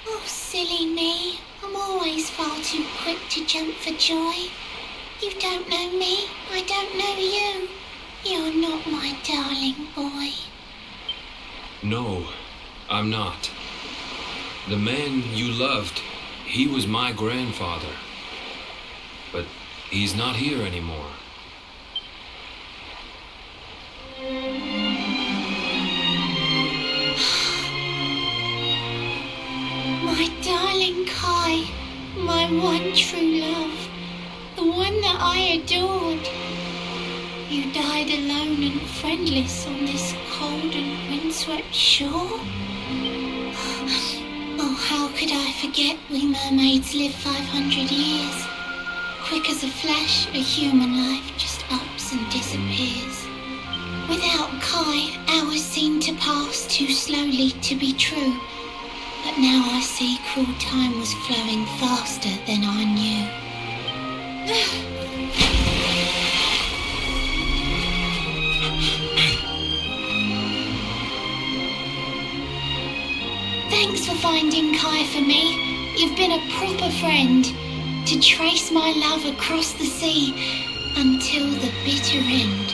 oh, silly me. I'm always far too quick to jump for joy. You don't know me, I don't know you. You're not my darling boy. No, I'm not. The man you loved, he was my grandfather. But he's not here anymore. My darling Kai, my one true love, the one that I adored. You died alone and friendless on this cold and windswept shore. Oh, how could I forget we mermaids live 500 years? Quick as a flash, a human life just ups and disappears. Without Kai, hours seem to pass too slowly to be true. But now I see cruel time was flowing faster than I knew. Thanks for finding Kai for me. You've been a proper friend. To trace my love across the sea until the bitter end.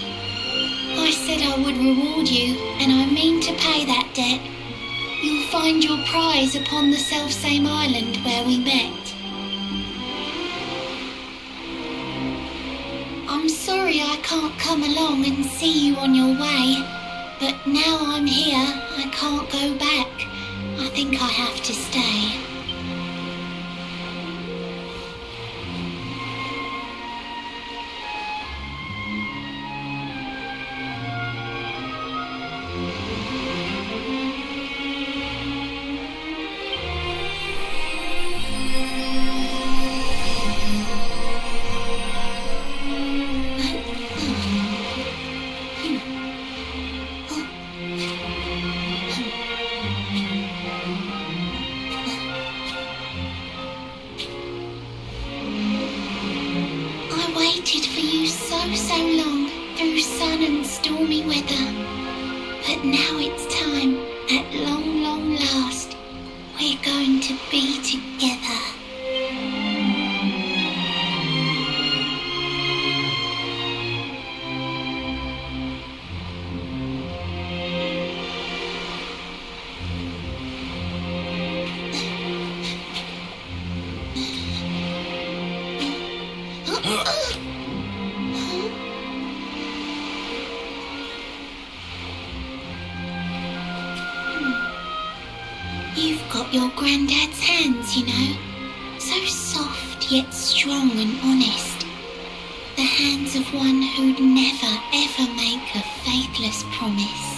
I said I would reward you, and I mean to pay that debt. You'll find your prize upon the selfsame island where we met. I'm sorry I can't come along and see you on your way, but now I'm here, I can't go back. I think I have to stay. So long through sun and stormy weather, but now it's time, at long, long last, we're going to be together. You've got your granddad's hands, you know. So soft yet strong and honest. The hands of one who'd never ever make a faithless promise.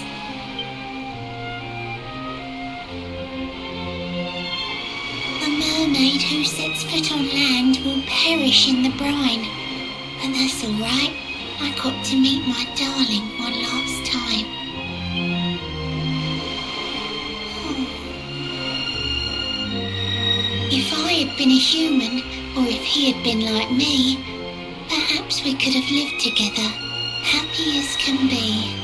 A mermaid who sets foot on land will perish in the brine. But that's alright. I got to meet my darling one last time. If I had been a human, or if he had been like me, perhaps we could have lived together, happy as can be.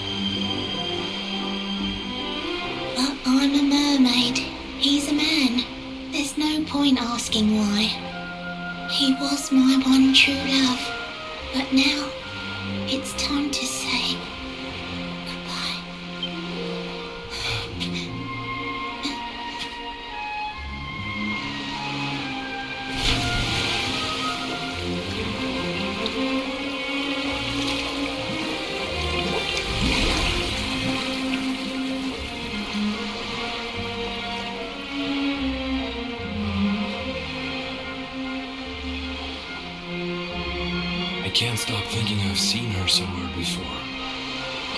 But I'm a mermaid, he's a man. There's no point asking why. He was my one true love, but now it's time to say goodbye. can't stop thinking I've seen her somewhere before.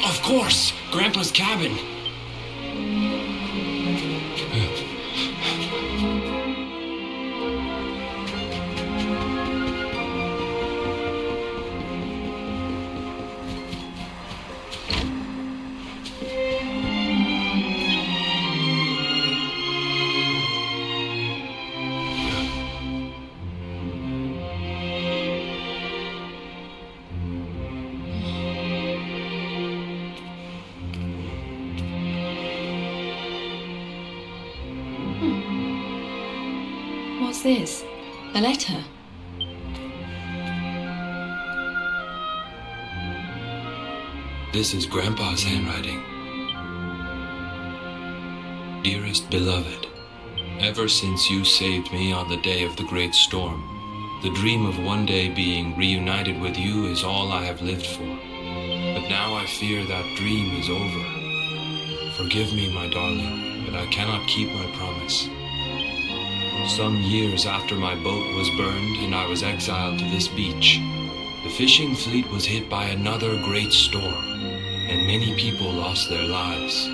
Of course! Grandpa's cabin! What's this? A letter? This is Grandpa's handwriting. Dearest beloved, ever since you saved me on the day of the great storm, the dream of one day being reunited with you is all I have lived for. But now I fear that dream is over. Forgive me, my darling, but I cannot keep my promise. Some years after my boat was burned and I was exiled to this beach, the fishing fleet was hit by another great storm, and many people lost their lives.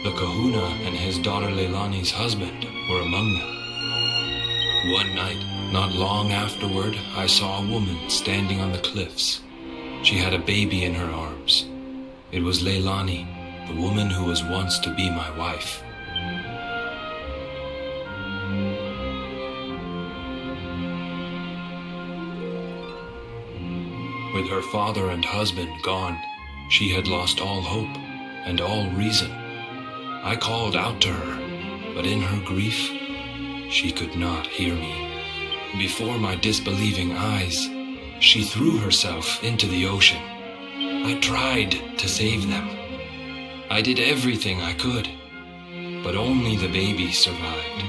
The kahuna and his daughter Leilani's husband were among them. One night, not long afterward, I saw a woman standing on the cliffs. She had a baby in her arms. It was Leilani, the woman who was once to be my wife. With her father and husband gone, she had lost all hope and all reason. I called out to her, but in her grief, she could not hear me. Before my disbelieving eyes, she threw herself into the ocean. I tried to save them. I did everything I could, but only the baby survived.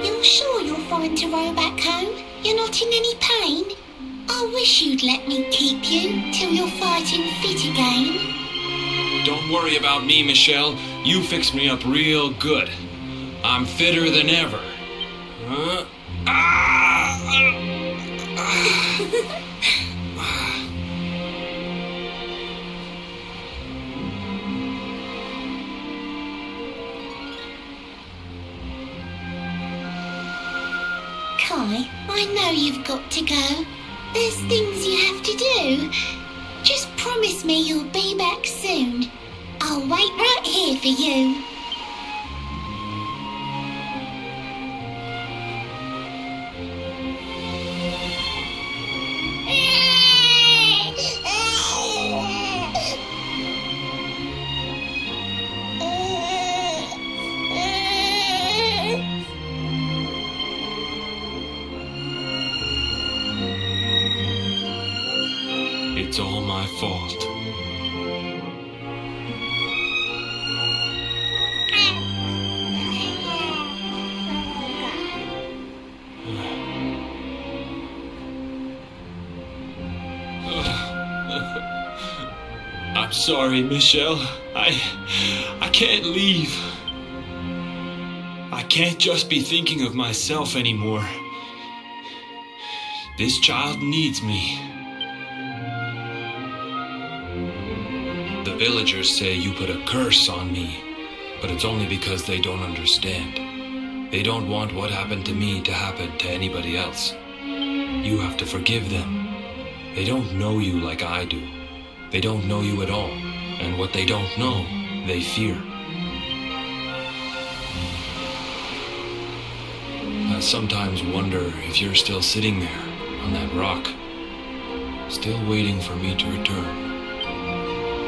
You're sure you're fine to row back home? You're not in any pain? I wish you'd let me keep you till you're fighting fit again. Don't worry about me, Michelle. You fixed me up real good. I'm fitter than ever. Kai, I know you've got to go. There's things you have to do. Just promise me you'll be back soon. I'll wait right here for you. It's all my fault. I'm sorry, Michelle. I can't leave. I can't just be thinking of myself anymore. This child needs me. The villagers say you put a curse on me, but it's only because they don't understand. They don't want what happened to me to happen to anybody else. You have to forgive them. They don't know you like I do. They don't know you at all, and what they don't know, they fear. I sometimes wonder if you're still sitting there on that rock, still waiting for me to return.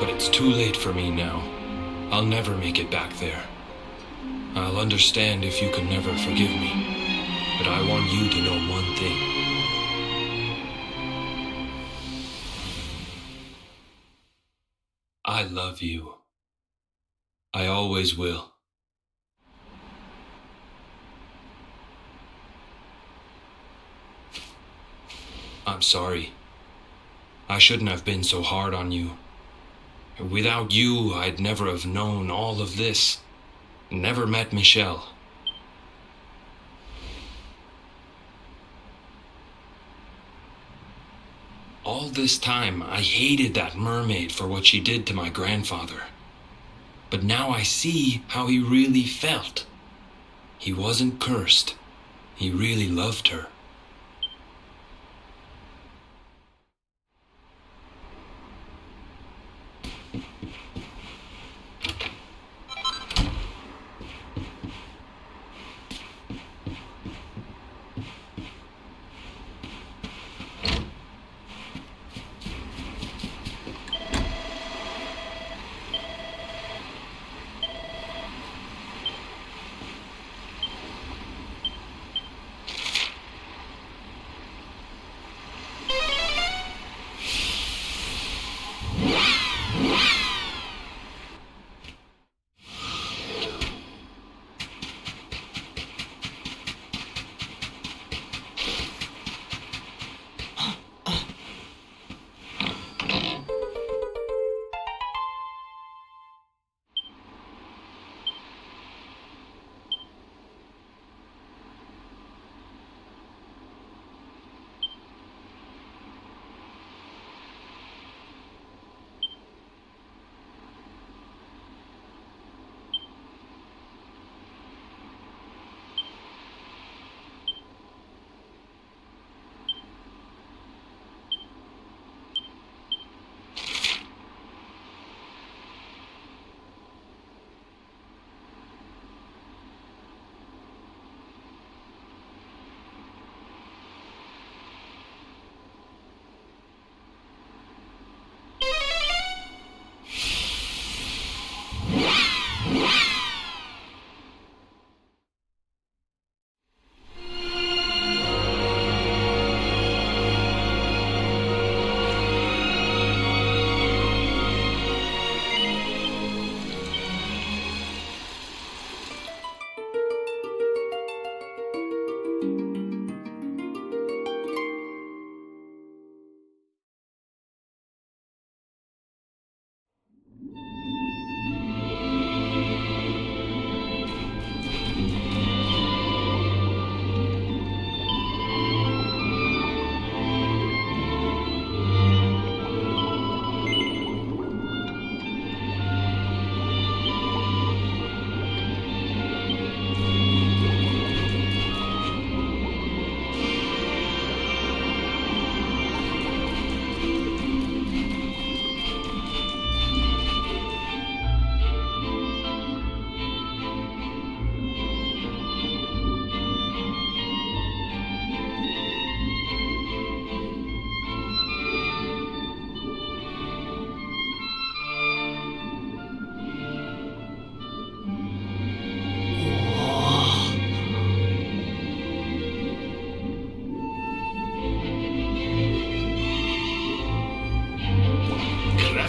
But it's too late for me now. I'll never make it back there. I'll understand if you can never forgive me, but I want you to know one thing. I love you. I always will. I'm sorry. I shouldn't have been so hard on you. Without you, I'd never have known all of this. Never met Michelle. All this time, I hated that mermaid for what she did to my grandfather. But now I see how he really felt. He wasn't cursed. He really loved her.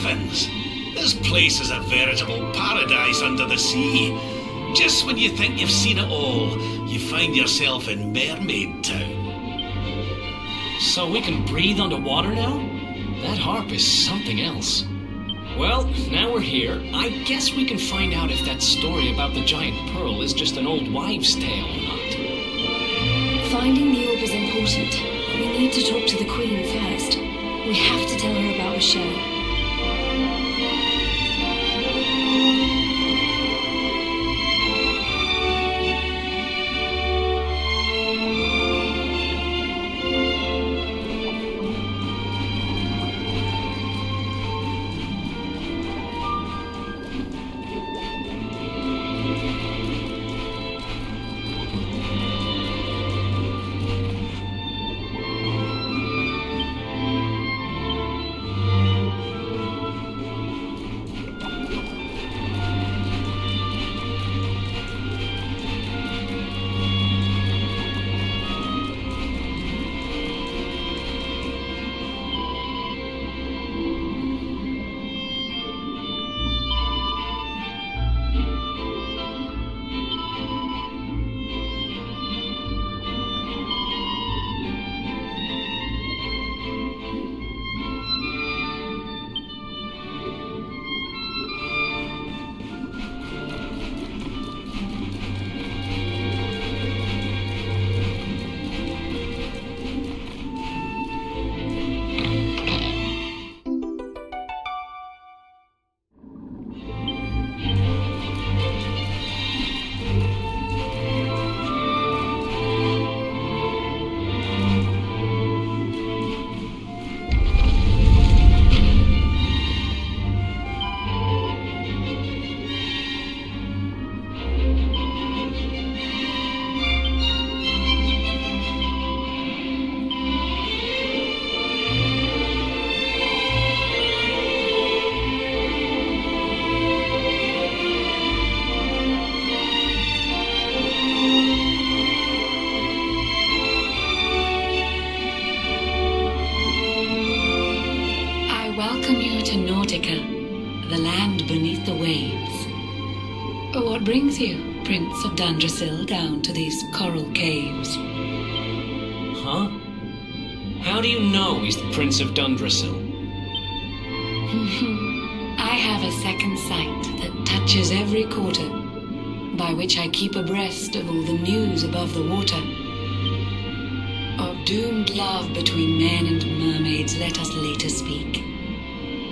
Griffins, this place is a veritable paradise under the sea. Just when you think you've seen it all, you find yourself in Mermaid Town. So we can breathe underwater now? That harp is something else. Well, now we're here. I guess we can find out if that story about the giant pearl is just an old wives' tale or not. Finding the orb is important. We need to talk to the Queen first. We have to tell her about Michelle. to Nautica, the land beneath the waves. What brings you, Prince of Dundrasil, down to these coral caves? Huh? How do you know he's the Prince of Dundrasil? I have a second sight that touches every quarter, by which I keep abreast of all the news above the water. Of doomed love between men and mermaids let us later speak.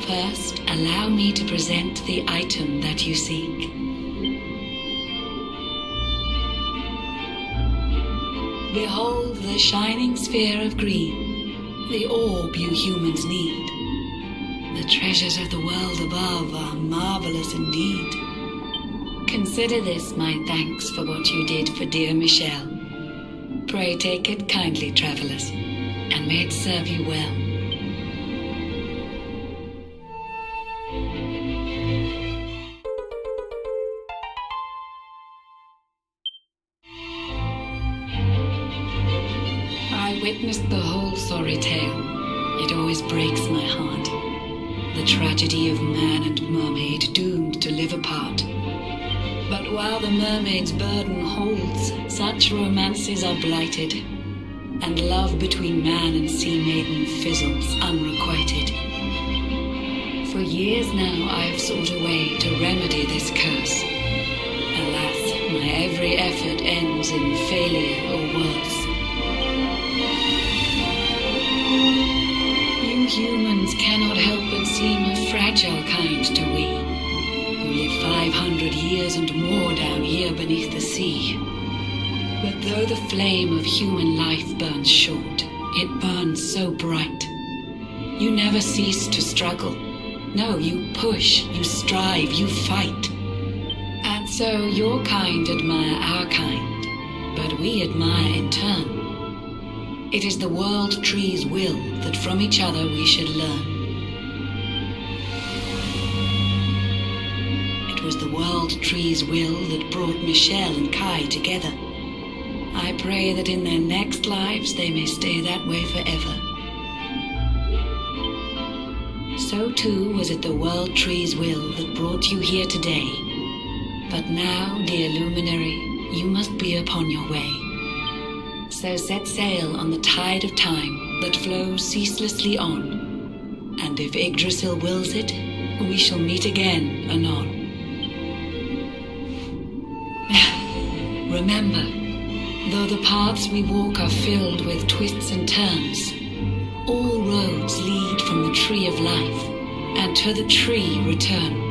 First, allow me to present the item that you seek. Behold the shining sphere of green, the orb you humans need. The treasures of the world above are marvelous indeed. Consider this my thanks for what you did for dear Michelle. Pray take it kindly, travelers, and may it serve you well. I witnessed the whole sorry tale. It always breaks my heart. The tragedy of man and mermaid doomed to live apart. But while the mermaid's burden holds, such romances are blighted, and love between man and sea maiden fizzles unrequited. For years now I have sought a way to remedy this curse. Alas, my every effort ends in failure or worse. You humans cannot help but seem a fragile kind to we, who live 500 years and more down here beneath the sea. But though the flame of human life burns short, it burns so bright. You never cease to struggle. No, you push, you strive, you fight. And so your kind admire our kind, but we admire in turn. It is the world tree's will that from each other we should learn. It was the world tree's will that brought Michelle and Kai together. I pray that in their next lives they may stay that way forever. So too was it the world tree's will that brought you here today. But now, dear luminary, you must be upon your way. So set sail on the tide of time that flows ceaselessly on, and if Yggdrasil wills it, we shall meet again anon. Remember, though the paths we walk are filled with twists and turns, all roads lead from the tree of life, and to the tree return.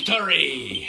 victory!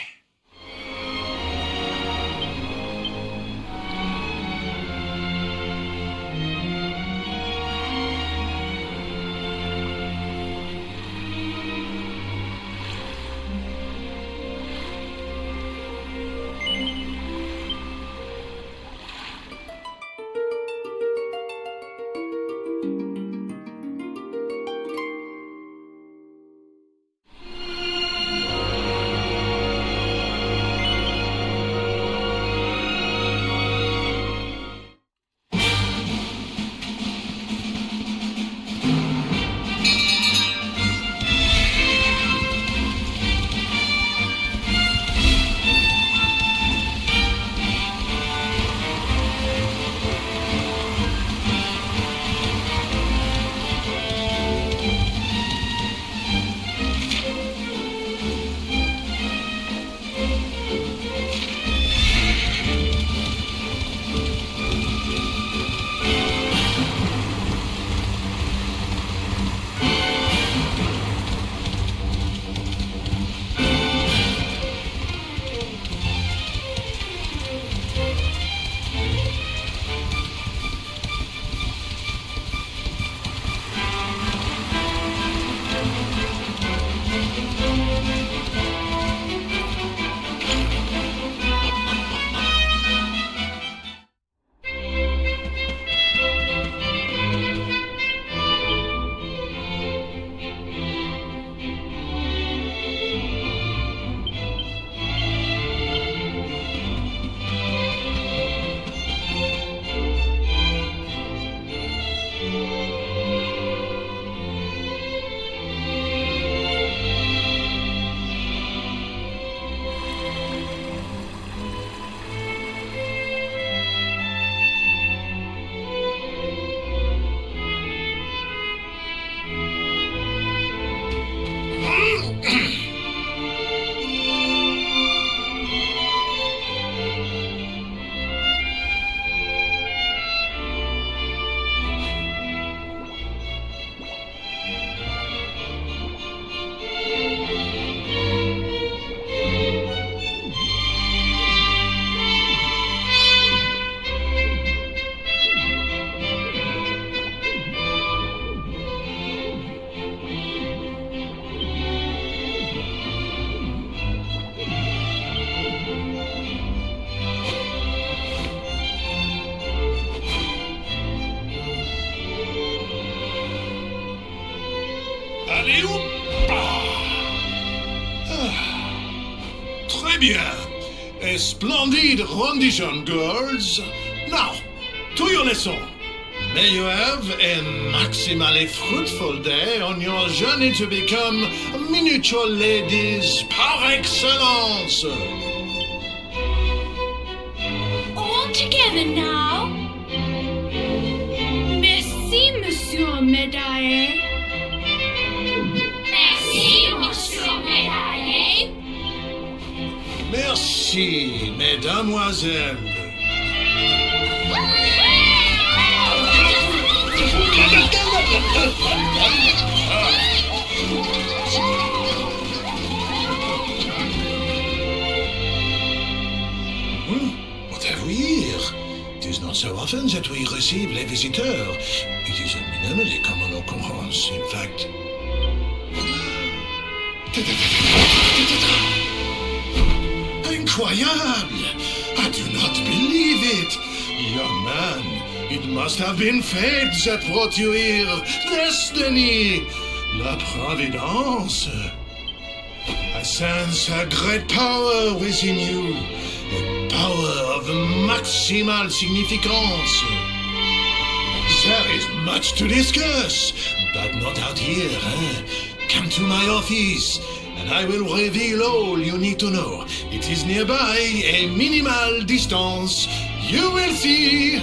Allez, hop! Très bien. A splendid rendition, girls. Now, to your lesson. May you have a maximally fruitful day on your journey to become miniature ladies par excellence. All together now. Merci, Monsieur Médaillé. Merci, Monsieur Médaillé. Merci, mesdamoiselles. What have we here? It is not so often that we receive les visiteurs. It is a minimally common occurrence, in fact. Incroyable! I do not believe it! Young man, it must have been fate that brought you here. Destiny! La Providence! I sense a great power within you. A power of maximal significance. There is much to discuss, but not out here, eh? Come to my office, and I will reveal all you need to know. It is nearby, a minimal distance. You will see.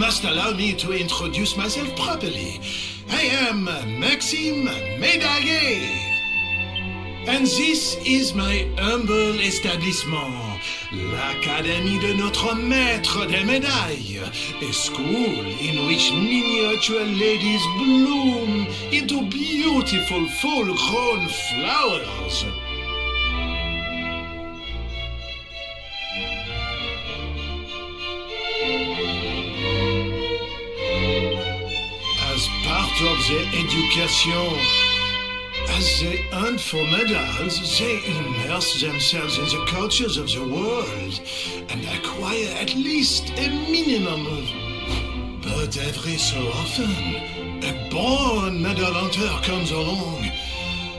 must allow me to introduce myself properly. I am Maxime Médaillé. And this is my humble establishment, l'Académie de Notre Maître des Médailles, a school in which miniature ladies bloom into beautiful full-grown flowers. As part of their education, as they hunt for medals, they immerse themselves in the cultures of the world and acquire at least a minimum of... But every so often, a born medal hunter comes along.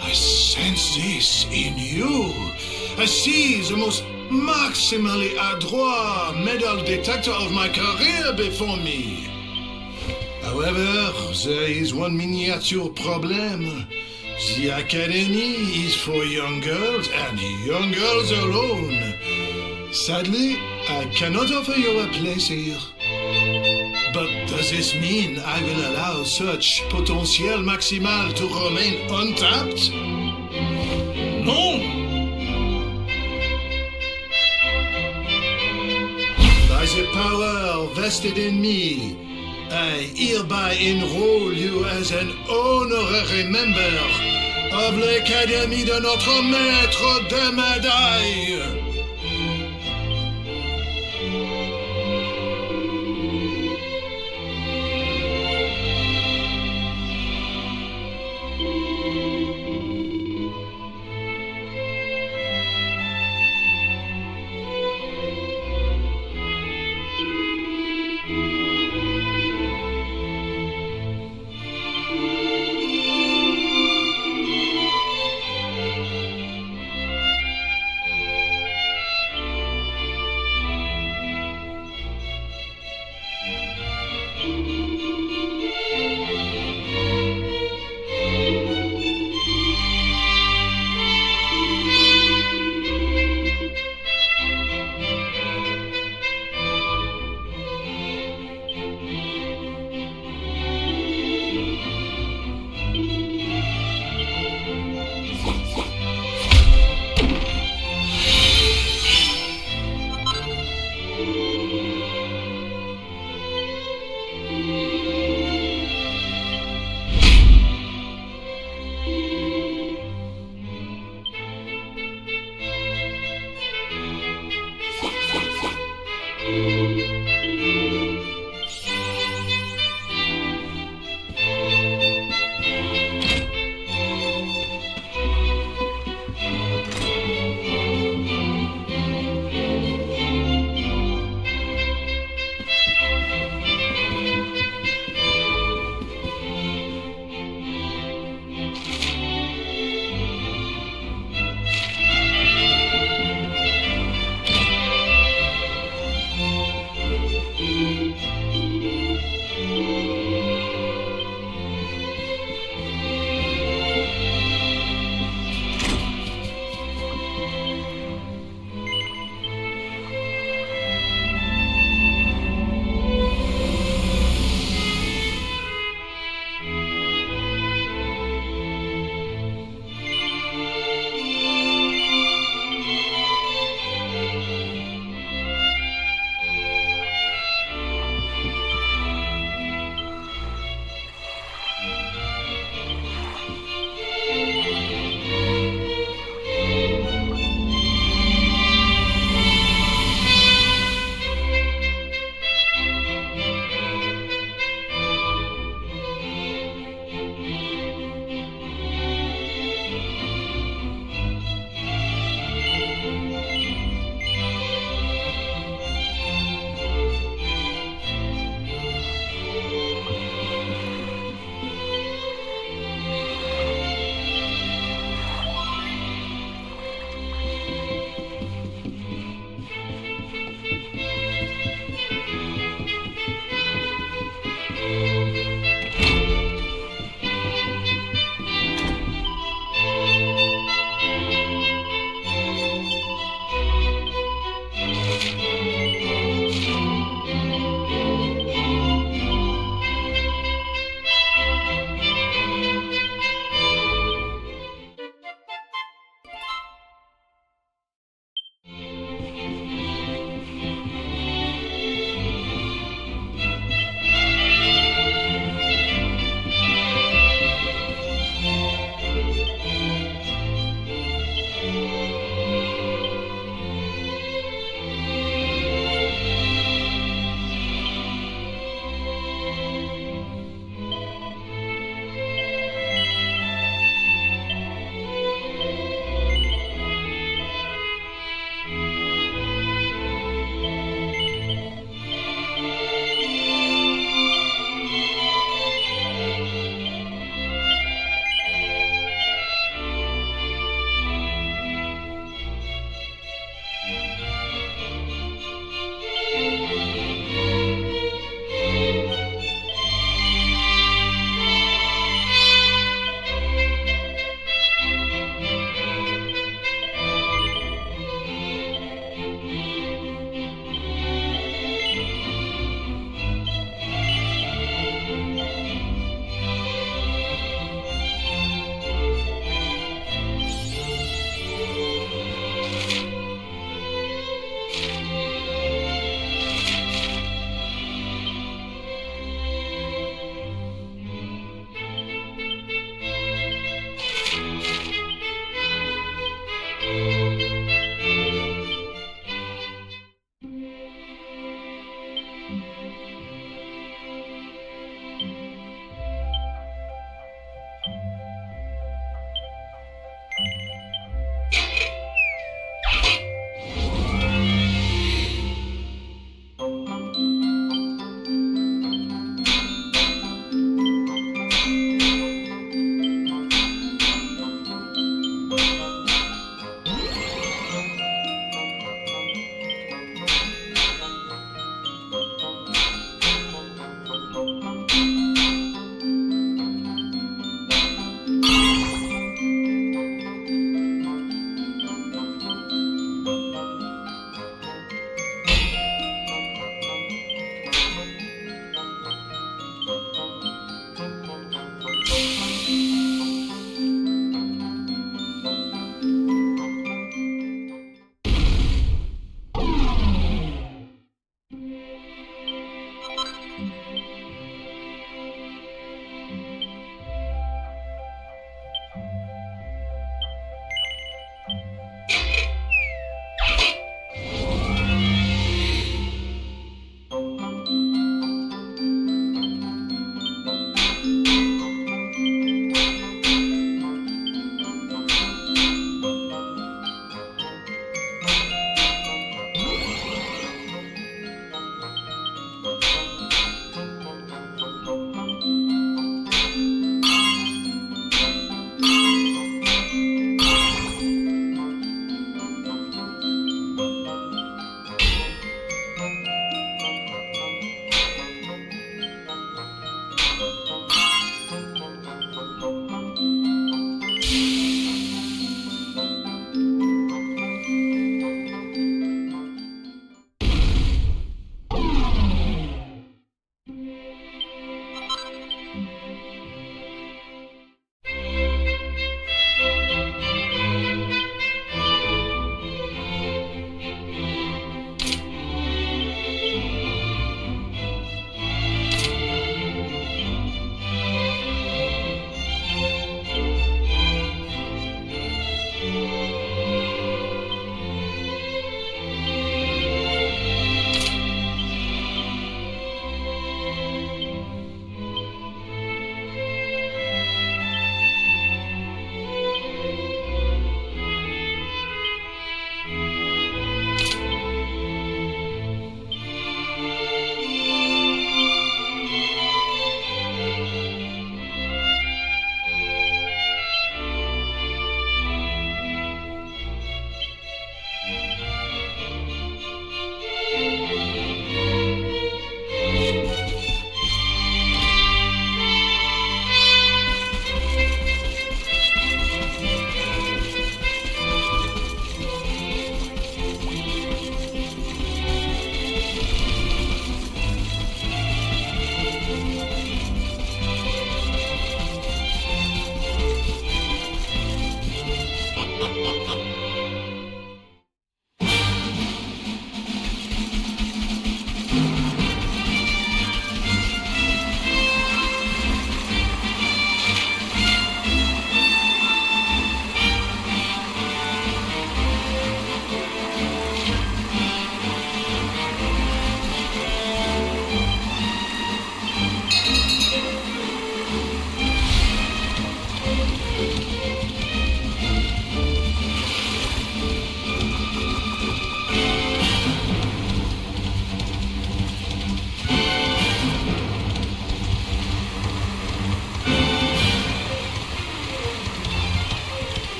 I sense this in you. I see the most maximally adroit medal detector of my career before me. However, there is one miniature problem. The Academy is for young girls and young girls alone. Sadly, I cannot offer you a place here. But does this mean I will allow such potentiel maximal to remain untapped? No! By the power vested in me, I hereby enroll you as an honorary member of l'Académie de Notre Maître des Médailles.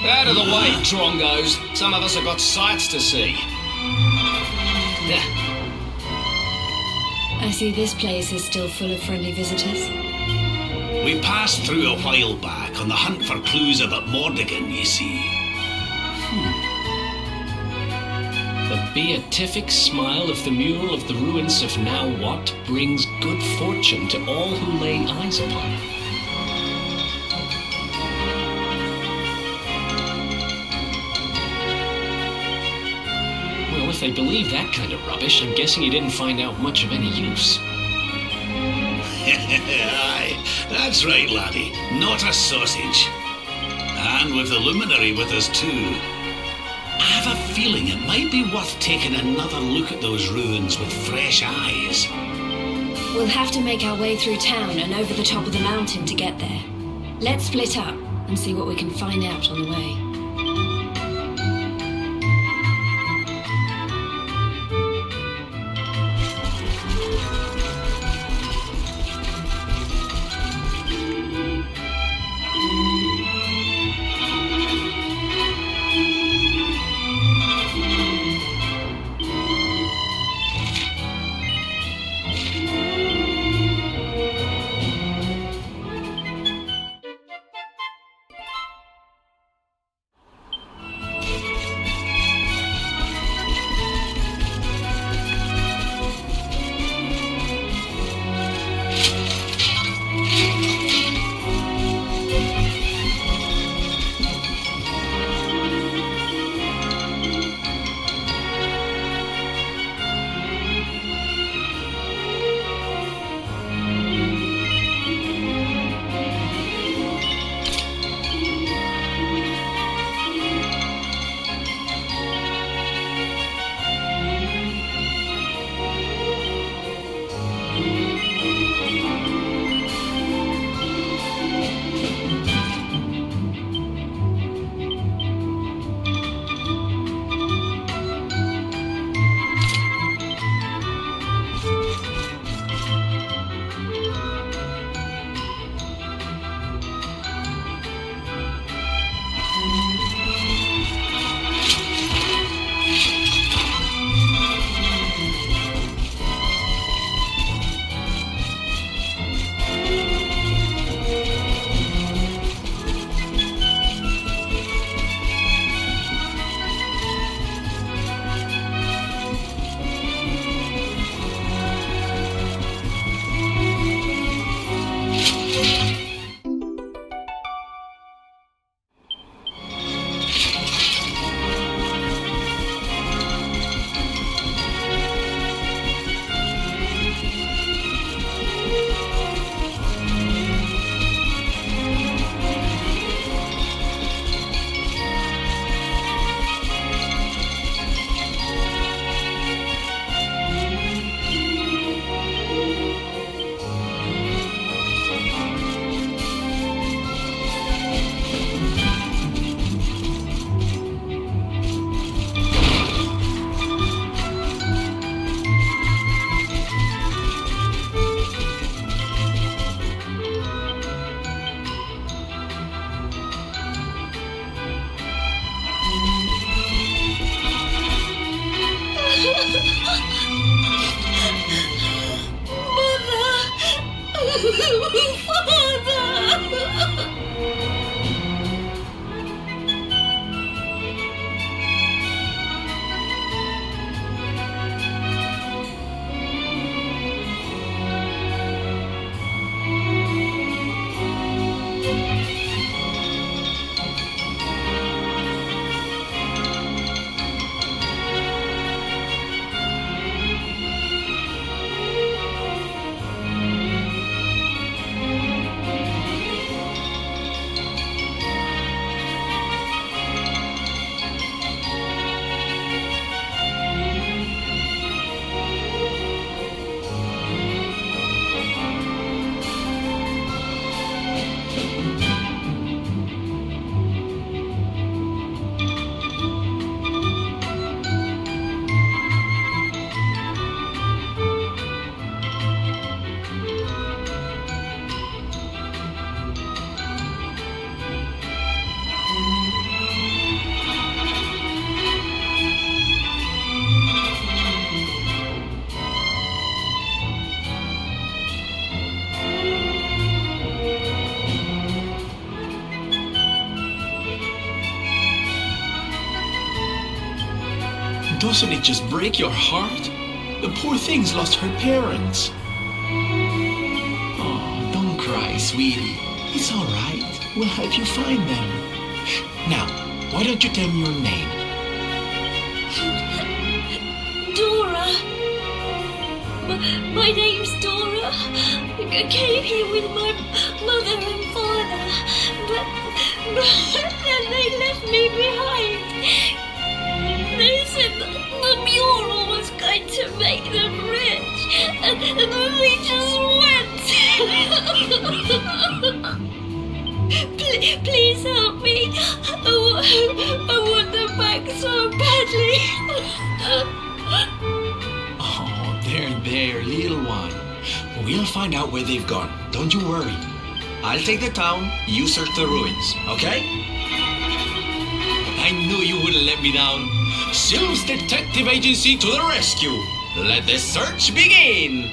Out of the way, Trongos. Some of us have got sights to see. I see this place is still full of friendly visitors. We passed through a while back on the hunt for clues about Mordigan, you see. The beatific smile of the mule of the ruins of Now What brings good fortune to all who lay eyes upon it. Well, if they believe that kind of rubbish, I'm guessing he didn't find out much of any use. Aye, that's right, laddie. Not a sausage. And with the luminary with us too. I have a feeling it might be worth taking another look at those ruins with fresh eyes. We'll have to make our way through town and over the top of the mountain to get there. Let's split up and see what we can find out on the way. Doesn't it just break your heart? The poor thing's lost her parents. Oh, don't cry, sweetie. It's all right. We'll help you find them. Now, why don't you tell me your name? Dora. My name's Dora. I came here with my mother and father, but then they left me behind. They said that the mural was going to make them rich, and then they just went. Please help me. I want them back so badly. Oh, there, little one. We'll find out where they've gone. Don't you worry. I'll take the town, you search the ruins, okay? I knew you wouldn't let me down. Sylph's Detective Agency to the rescue. Let the search begin.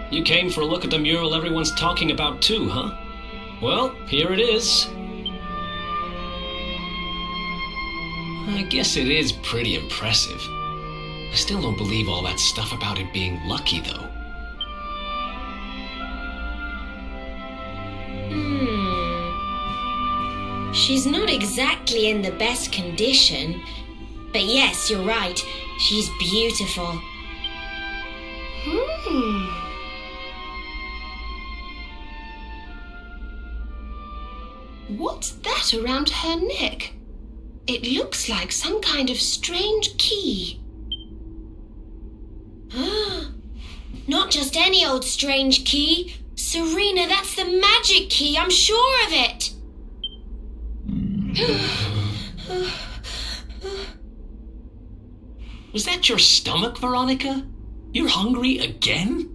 You came for a look at the mural everyone's talking about too, huh? Well, here it is. I guess it is pretty impressive. I still don't believe all that stuff about it being lucky, though. She's not exactly in the best condition. But yes, you're right. She's beautiful. What's that around her neck? It looks like some kind of strange key. Not just any old strange key. Serena, that's the magic key. I'm sure of it. Was that your stomach, Veronica? You're hungry again?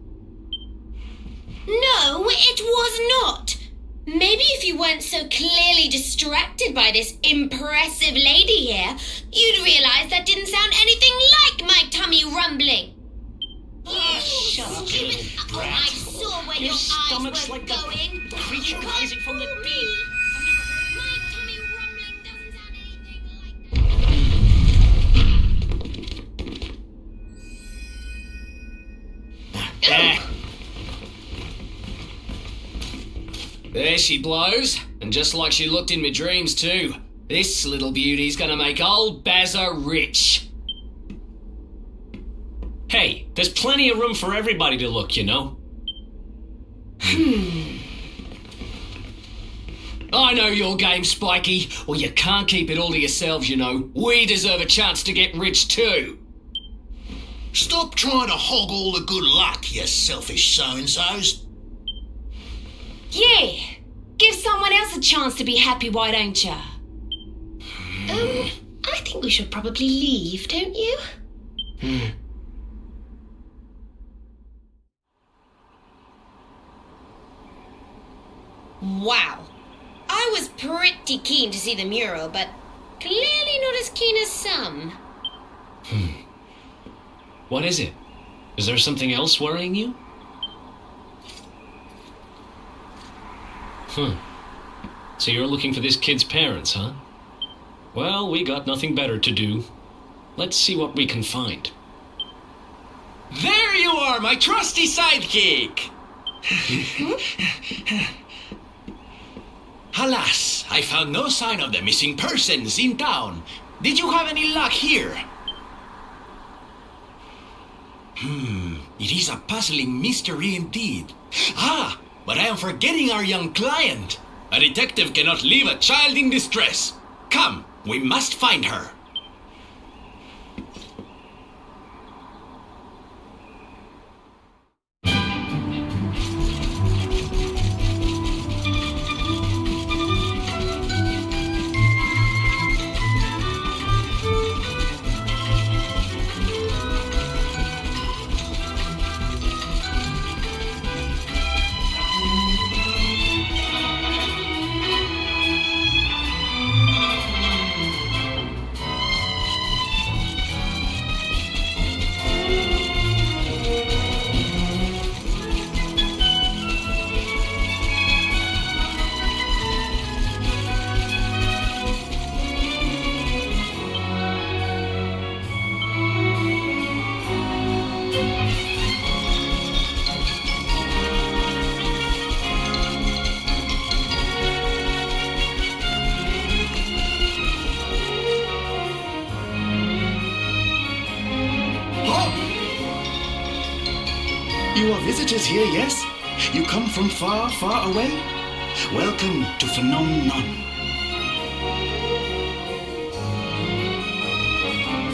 No, it was not. Maybe if you weren't so clearly distracted by this impressive lady here, you'd realize that didn't sound anything like my tummy rumbling. Shut up, you little brat. I saw where your stomach's eyes were like going. the creature rising from the deep. My tummy rumbling doesn't sound anything like that. There she blows, and just like she looked in my dreams too. This little beauty's gonna make old Bazza rich. Hey, there's plenty of room for everybody to look, you know. I know your game, Spiky. Well, you can't keep it all to yourselves, you know. We deserve a chance to get rich too. Stop trying to hog all the good luck, you selfish so-and-sos. Yeah, give someone else a chance to be happy, why don't ya? I think we should probably leave, don't you? Wow. I was pretty keen to see the mural, but clearly not as keen as some. What is it? Is there something else worrying you? So you're looking for this kid's parents, huh? Well, we got nothing better to do. Let's see what we can find. There you are, my trusty sidekick! Alas, I found no sign of the missing persons in town. Did you have any luck here? It is a puzzling mystery indeed. Ah, but I am forgetting our young client. A detective cannot leave a child in distress. Come, we must find her. You are visitors here, yes? You come from far, far away? Welcome to Phenomenon.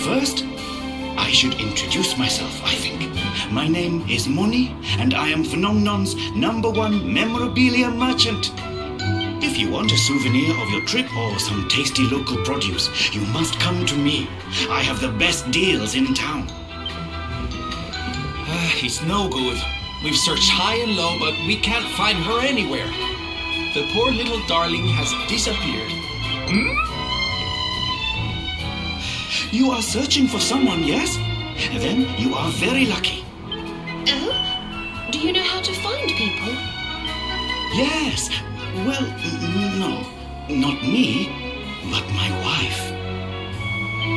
First, I should introduce myself, I think. My name is Moni, and I am Phenomenon's #1 memorabilia merchant. If you want a souvenir of your trip or some tasty local produce, you must come to me. I have the best deals in town. It's no good. We've searched high and low, but we can't find her anywhere. The poor little darling has disappeared. You are searching for someone, yes? Then you are very lucky. Oh? Do you know how to find people? Yes. Well, no. Not me, but my wife.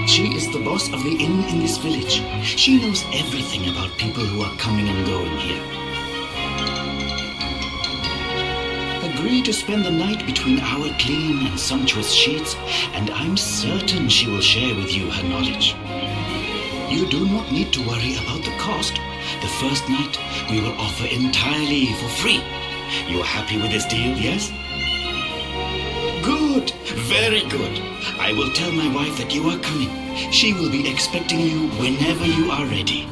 She is the boss of the inn in this village. She knows everything about people who are coming and going here. Agree to spend the night between our clean and sumptuous sheets, and I'm certain she will share with you her knowledge. You do not need to worry about the cost. The first night we will offer entirely for free. You are happy with this deal, yes? Good, very good. I will tell my wife that you are coming. She will be expecting you whenever you are ready.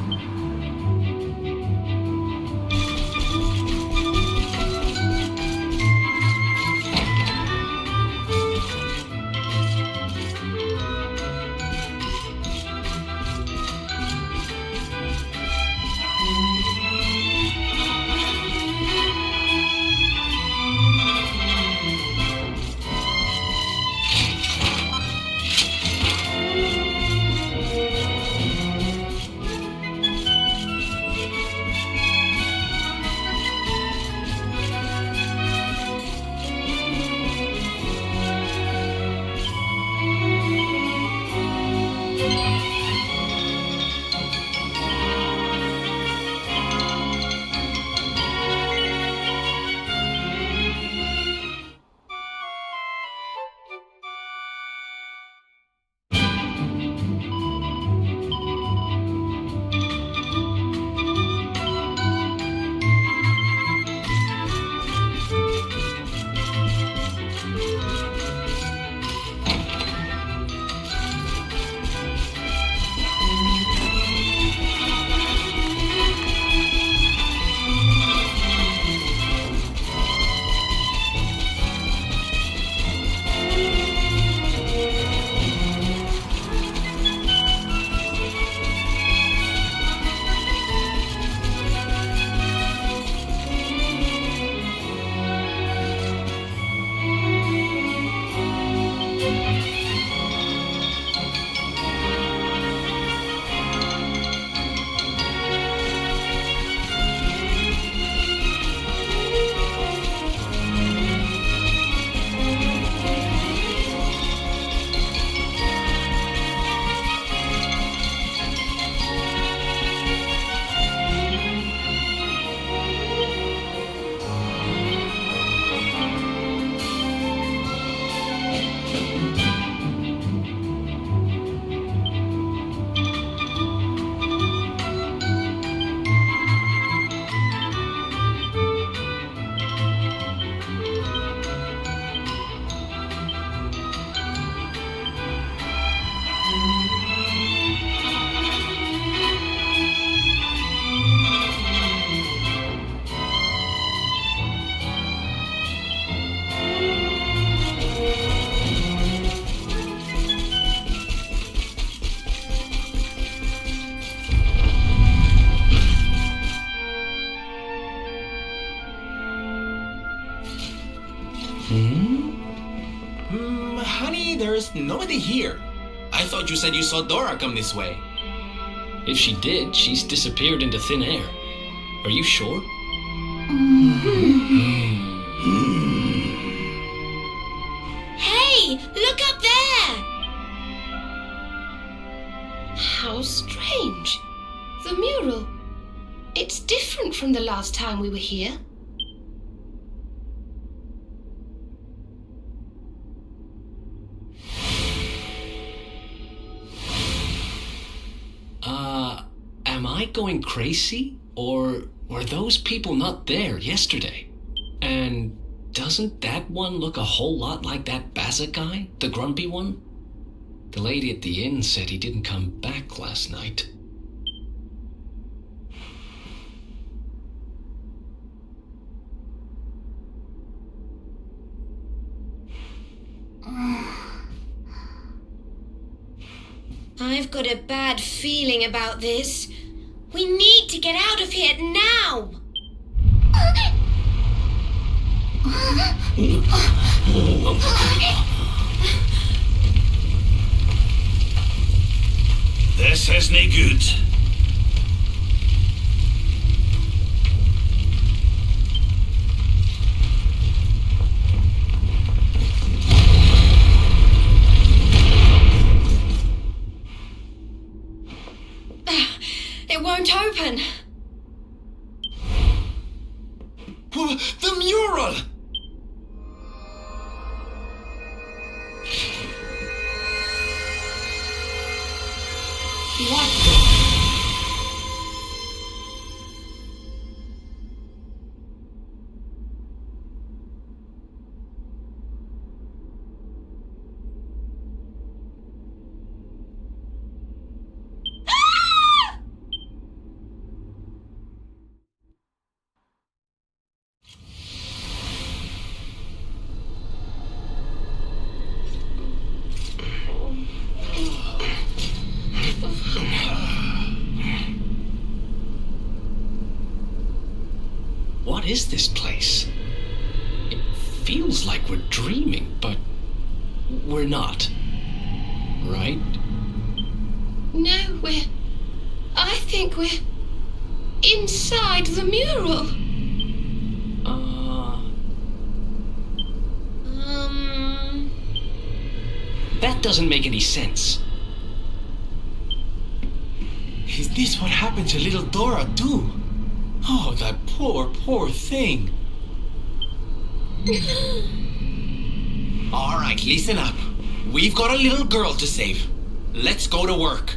Honey, there's nobody here. I thought you said you saw Dora come this way. If she did, she's disappeared into thin air. Are you sure? Hey, look up there! How strange. The mural. It's different from the last time we were here. Am I going crazy? Or were those people not there yesterday? And doesn't that one look a whole lot like that Bazza guy, the grumpy one? The lady at the inn said he didn't come back last night. I've got a bad feeling about this. We need to get out of here now! This is nae good. It won't open. The mural! What? What is this place? It feels like we're dreaming, but we're not. Right? No, I think we're inside the mural. That doesn't make any sense. Is this what happened to little Dora too? Oh, that poor thing. All right, listen up. We've got a little girl to save. Let's go to work.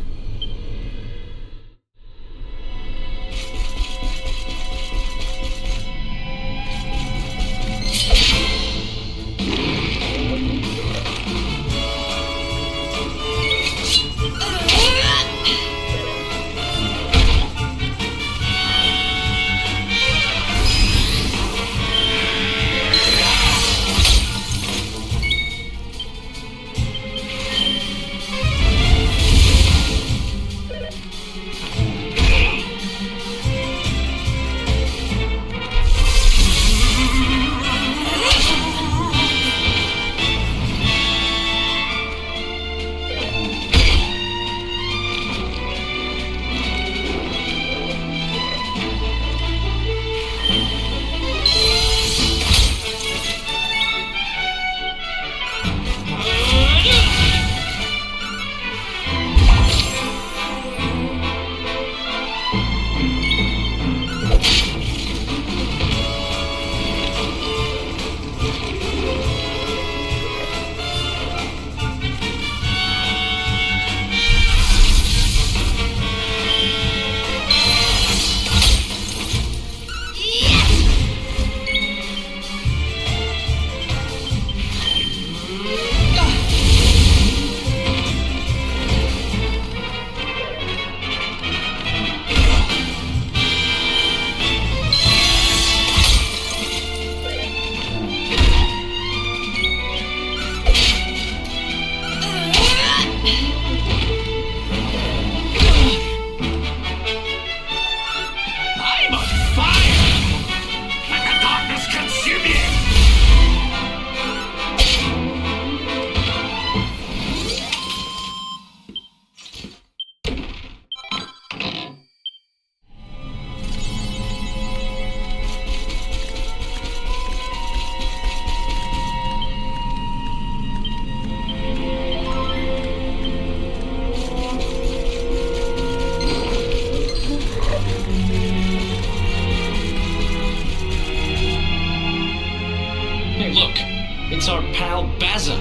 It's our pal Baza.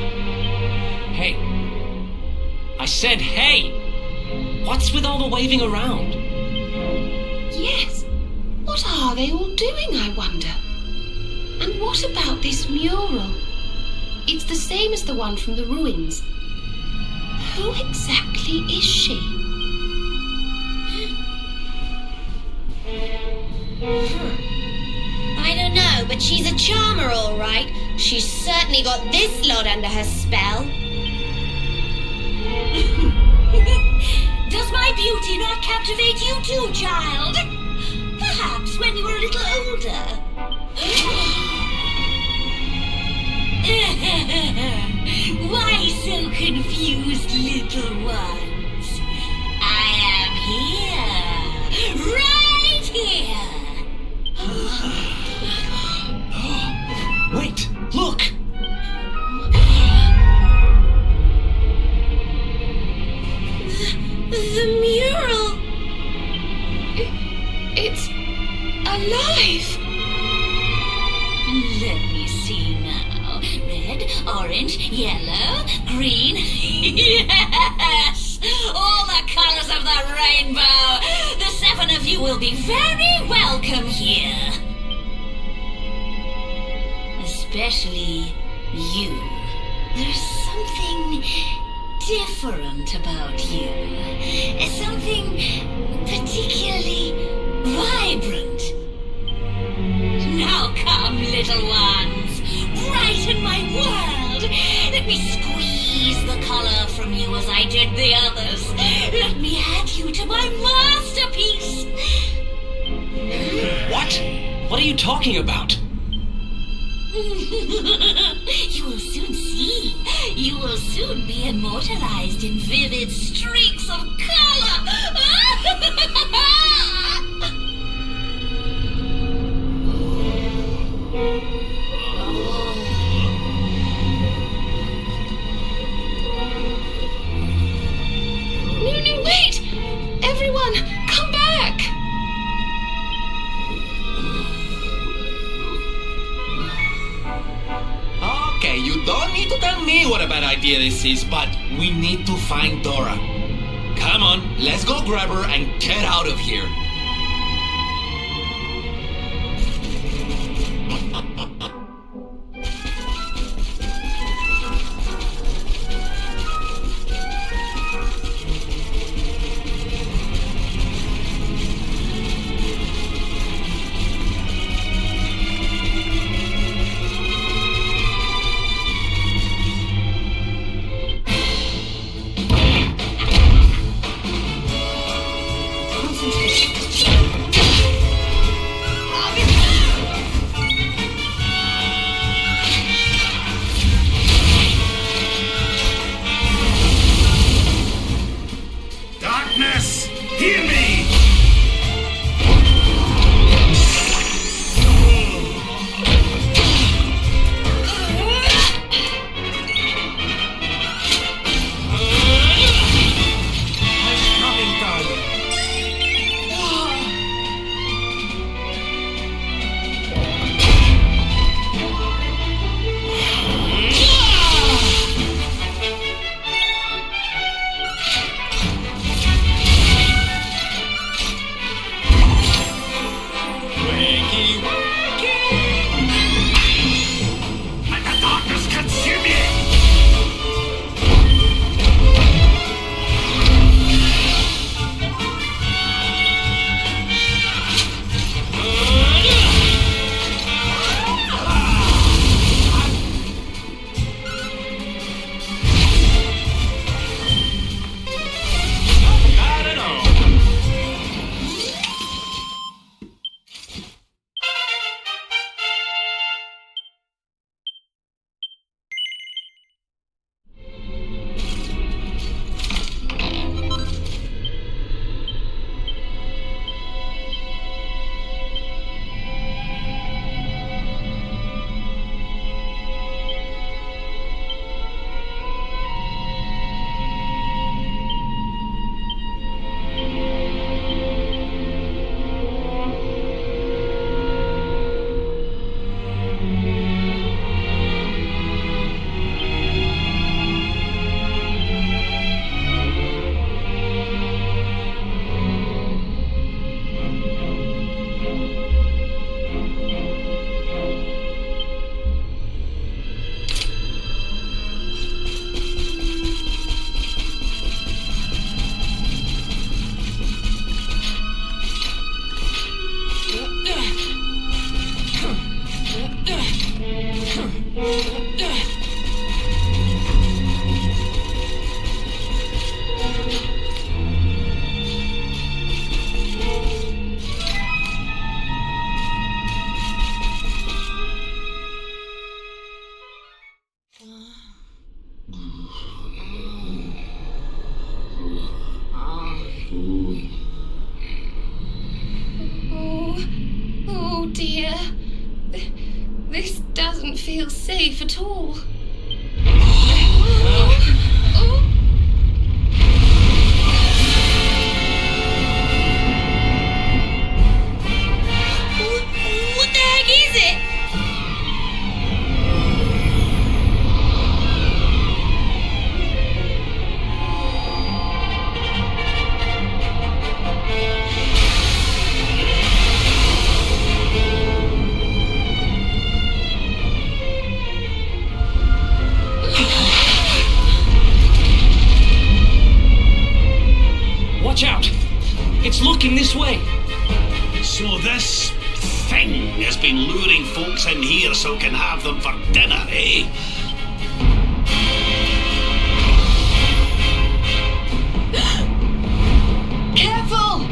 Hey. I said hey! What's with all the waving around? Yes. What are they all doing, I wonder? And what about this mural? It's the same as the one from the ruins. Who exactly is she? I don't know, but she's a charmer, all right. She's certainly got this lot under her spell. Does my beauty not captivate you too, child? Perhaps when you were a little older. Why so confused, little ones? I am here, right here. Wait, look! The mural. It's alive! Let me see now. Red, orange, yellow, green. Yes! All the colors of the rainbow. The 7 of you will be very welcome here. Especially you. There's something different about you. Something particularly vibrant. Now come, little ones. Brighten my world. Let me squeeze the color from you as I did the others. Let me add you to my masterpiece. What? What are you talking about? You will soon see. You will soon be immortalized in vivid streaks of color. Nunu, wait! Everyone, come back! Okay, you don't need to tell me what a bad idea this is, but we need to find Dora. Come on, let's go grab her and get out of here. Concentration. feel safe at all. What the heck is it? Watch out! It's looking this way. So this thing has been luring folks in here so can have them for dinner, eh? Careful!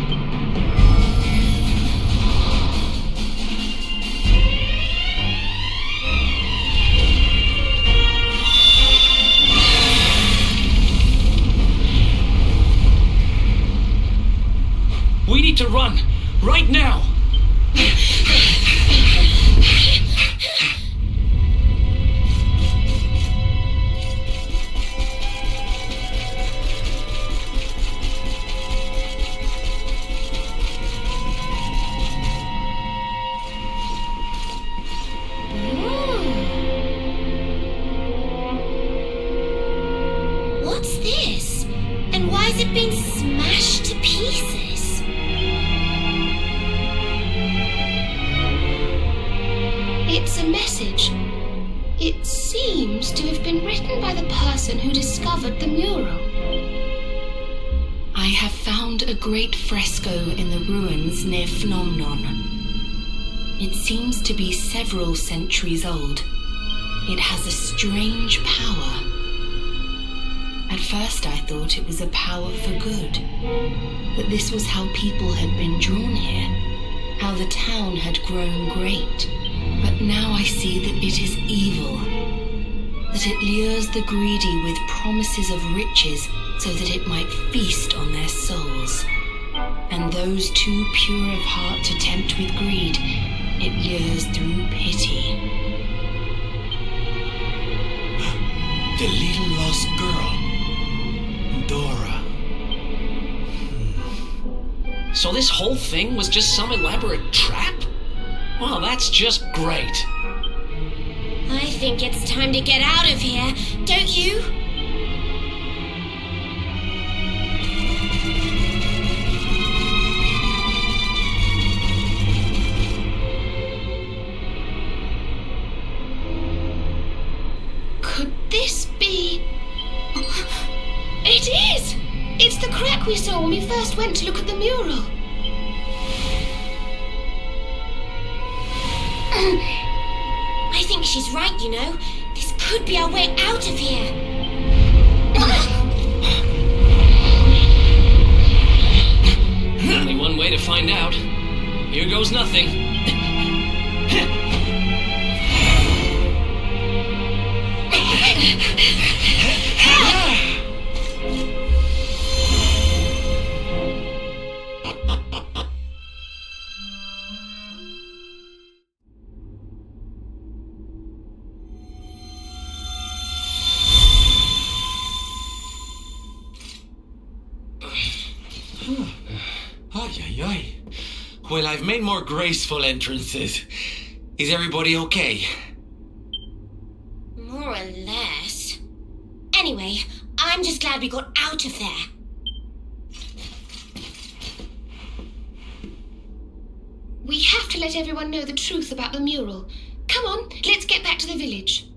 We need to run, right now! What's this? And why has it been smashed to pieces? It's a message. It seems to have been written by the person who discovered the mural. I have found a great fresco in the ruins near Phnomnon. It seems to be several centuries old. It has a strange power. At first I thought it was a power for good, that this was how people had been drawn here, how the town had grown great. But now I see that it is evil, that it lures the greedy with promises of riches so that it might feast on their souls. And those too pure of heart to tempt with greed, it lures through pity. The little lost girl. Dora. So this whole thing was just some elaborate trap? Well, that's just great. I think it's time to get out of here, don't you? Could this be... It is! It's the crack we saw when we first went to look at the mural. I think she's right, you know. This could be our way out of here. Only one way to find out. Here goes nothing. Well, I've made more graceful entrances. Is everybody okay? More or less. Anyway, I'm just glad we got out of there. We have to let everyone know the truth about the mural. Come on, let's get back to the village.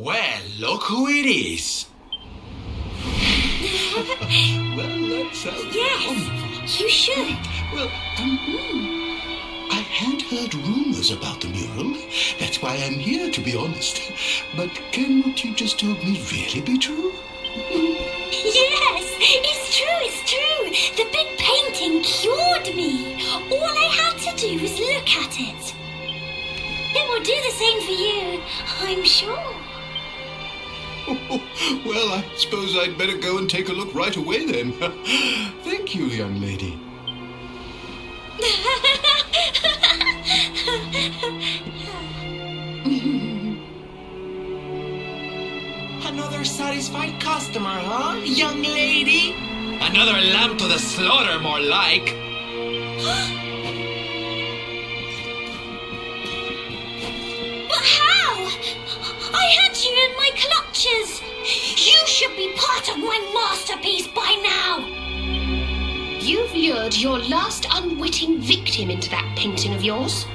Well, look who it is. Well, that sounds Yes, you should. Well, I had heard rumors about the mural. That's why I'm here, to be honest. But can what you just told me really be true? Yes, it's true, look at it. It will do the same for you, I'm sure. Well, I suppose I'd better go and take a look right away then. Thank you, young lady. Another satisfied customer, huh, young lady? Another lamb to the slaughter, more like. But how? I had you in my clutches. You should be part of my masterpiece by now. You've lured your last unwitting victim into that painting of yours.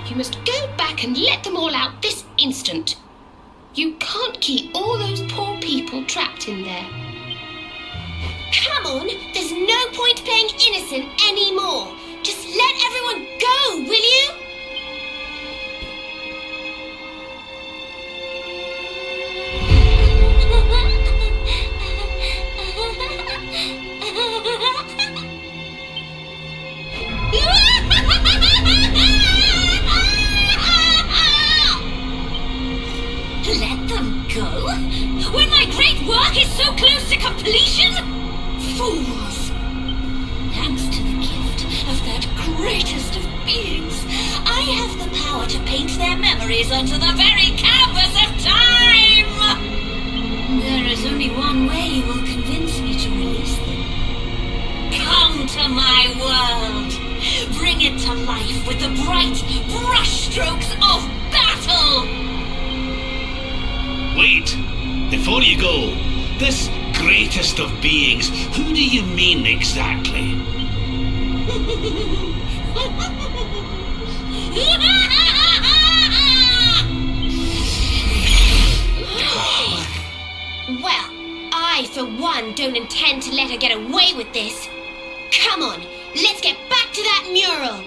You must go back and let them all out this instant. You can't keep all those poor people trapped in there. Come on, there's no point playing innocent anymore. Just let everyone go, will you? Let them go? When my great work is so close to completion? Fools! Thanks to the gift of that greatest of beings, I have the power to paint their memories onto the very canvas of time! There is only one way you will convince me to release them. Come to my world! Bring it to life with the bright brushstrokes of battle! Wait! Before you go, this greatest of beings, who do you mean exactly? Well, I, for one, don't intend to let her get away with this. Come on, let's get back to that mural.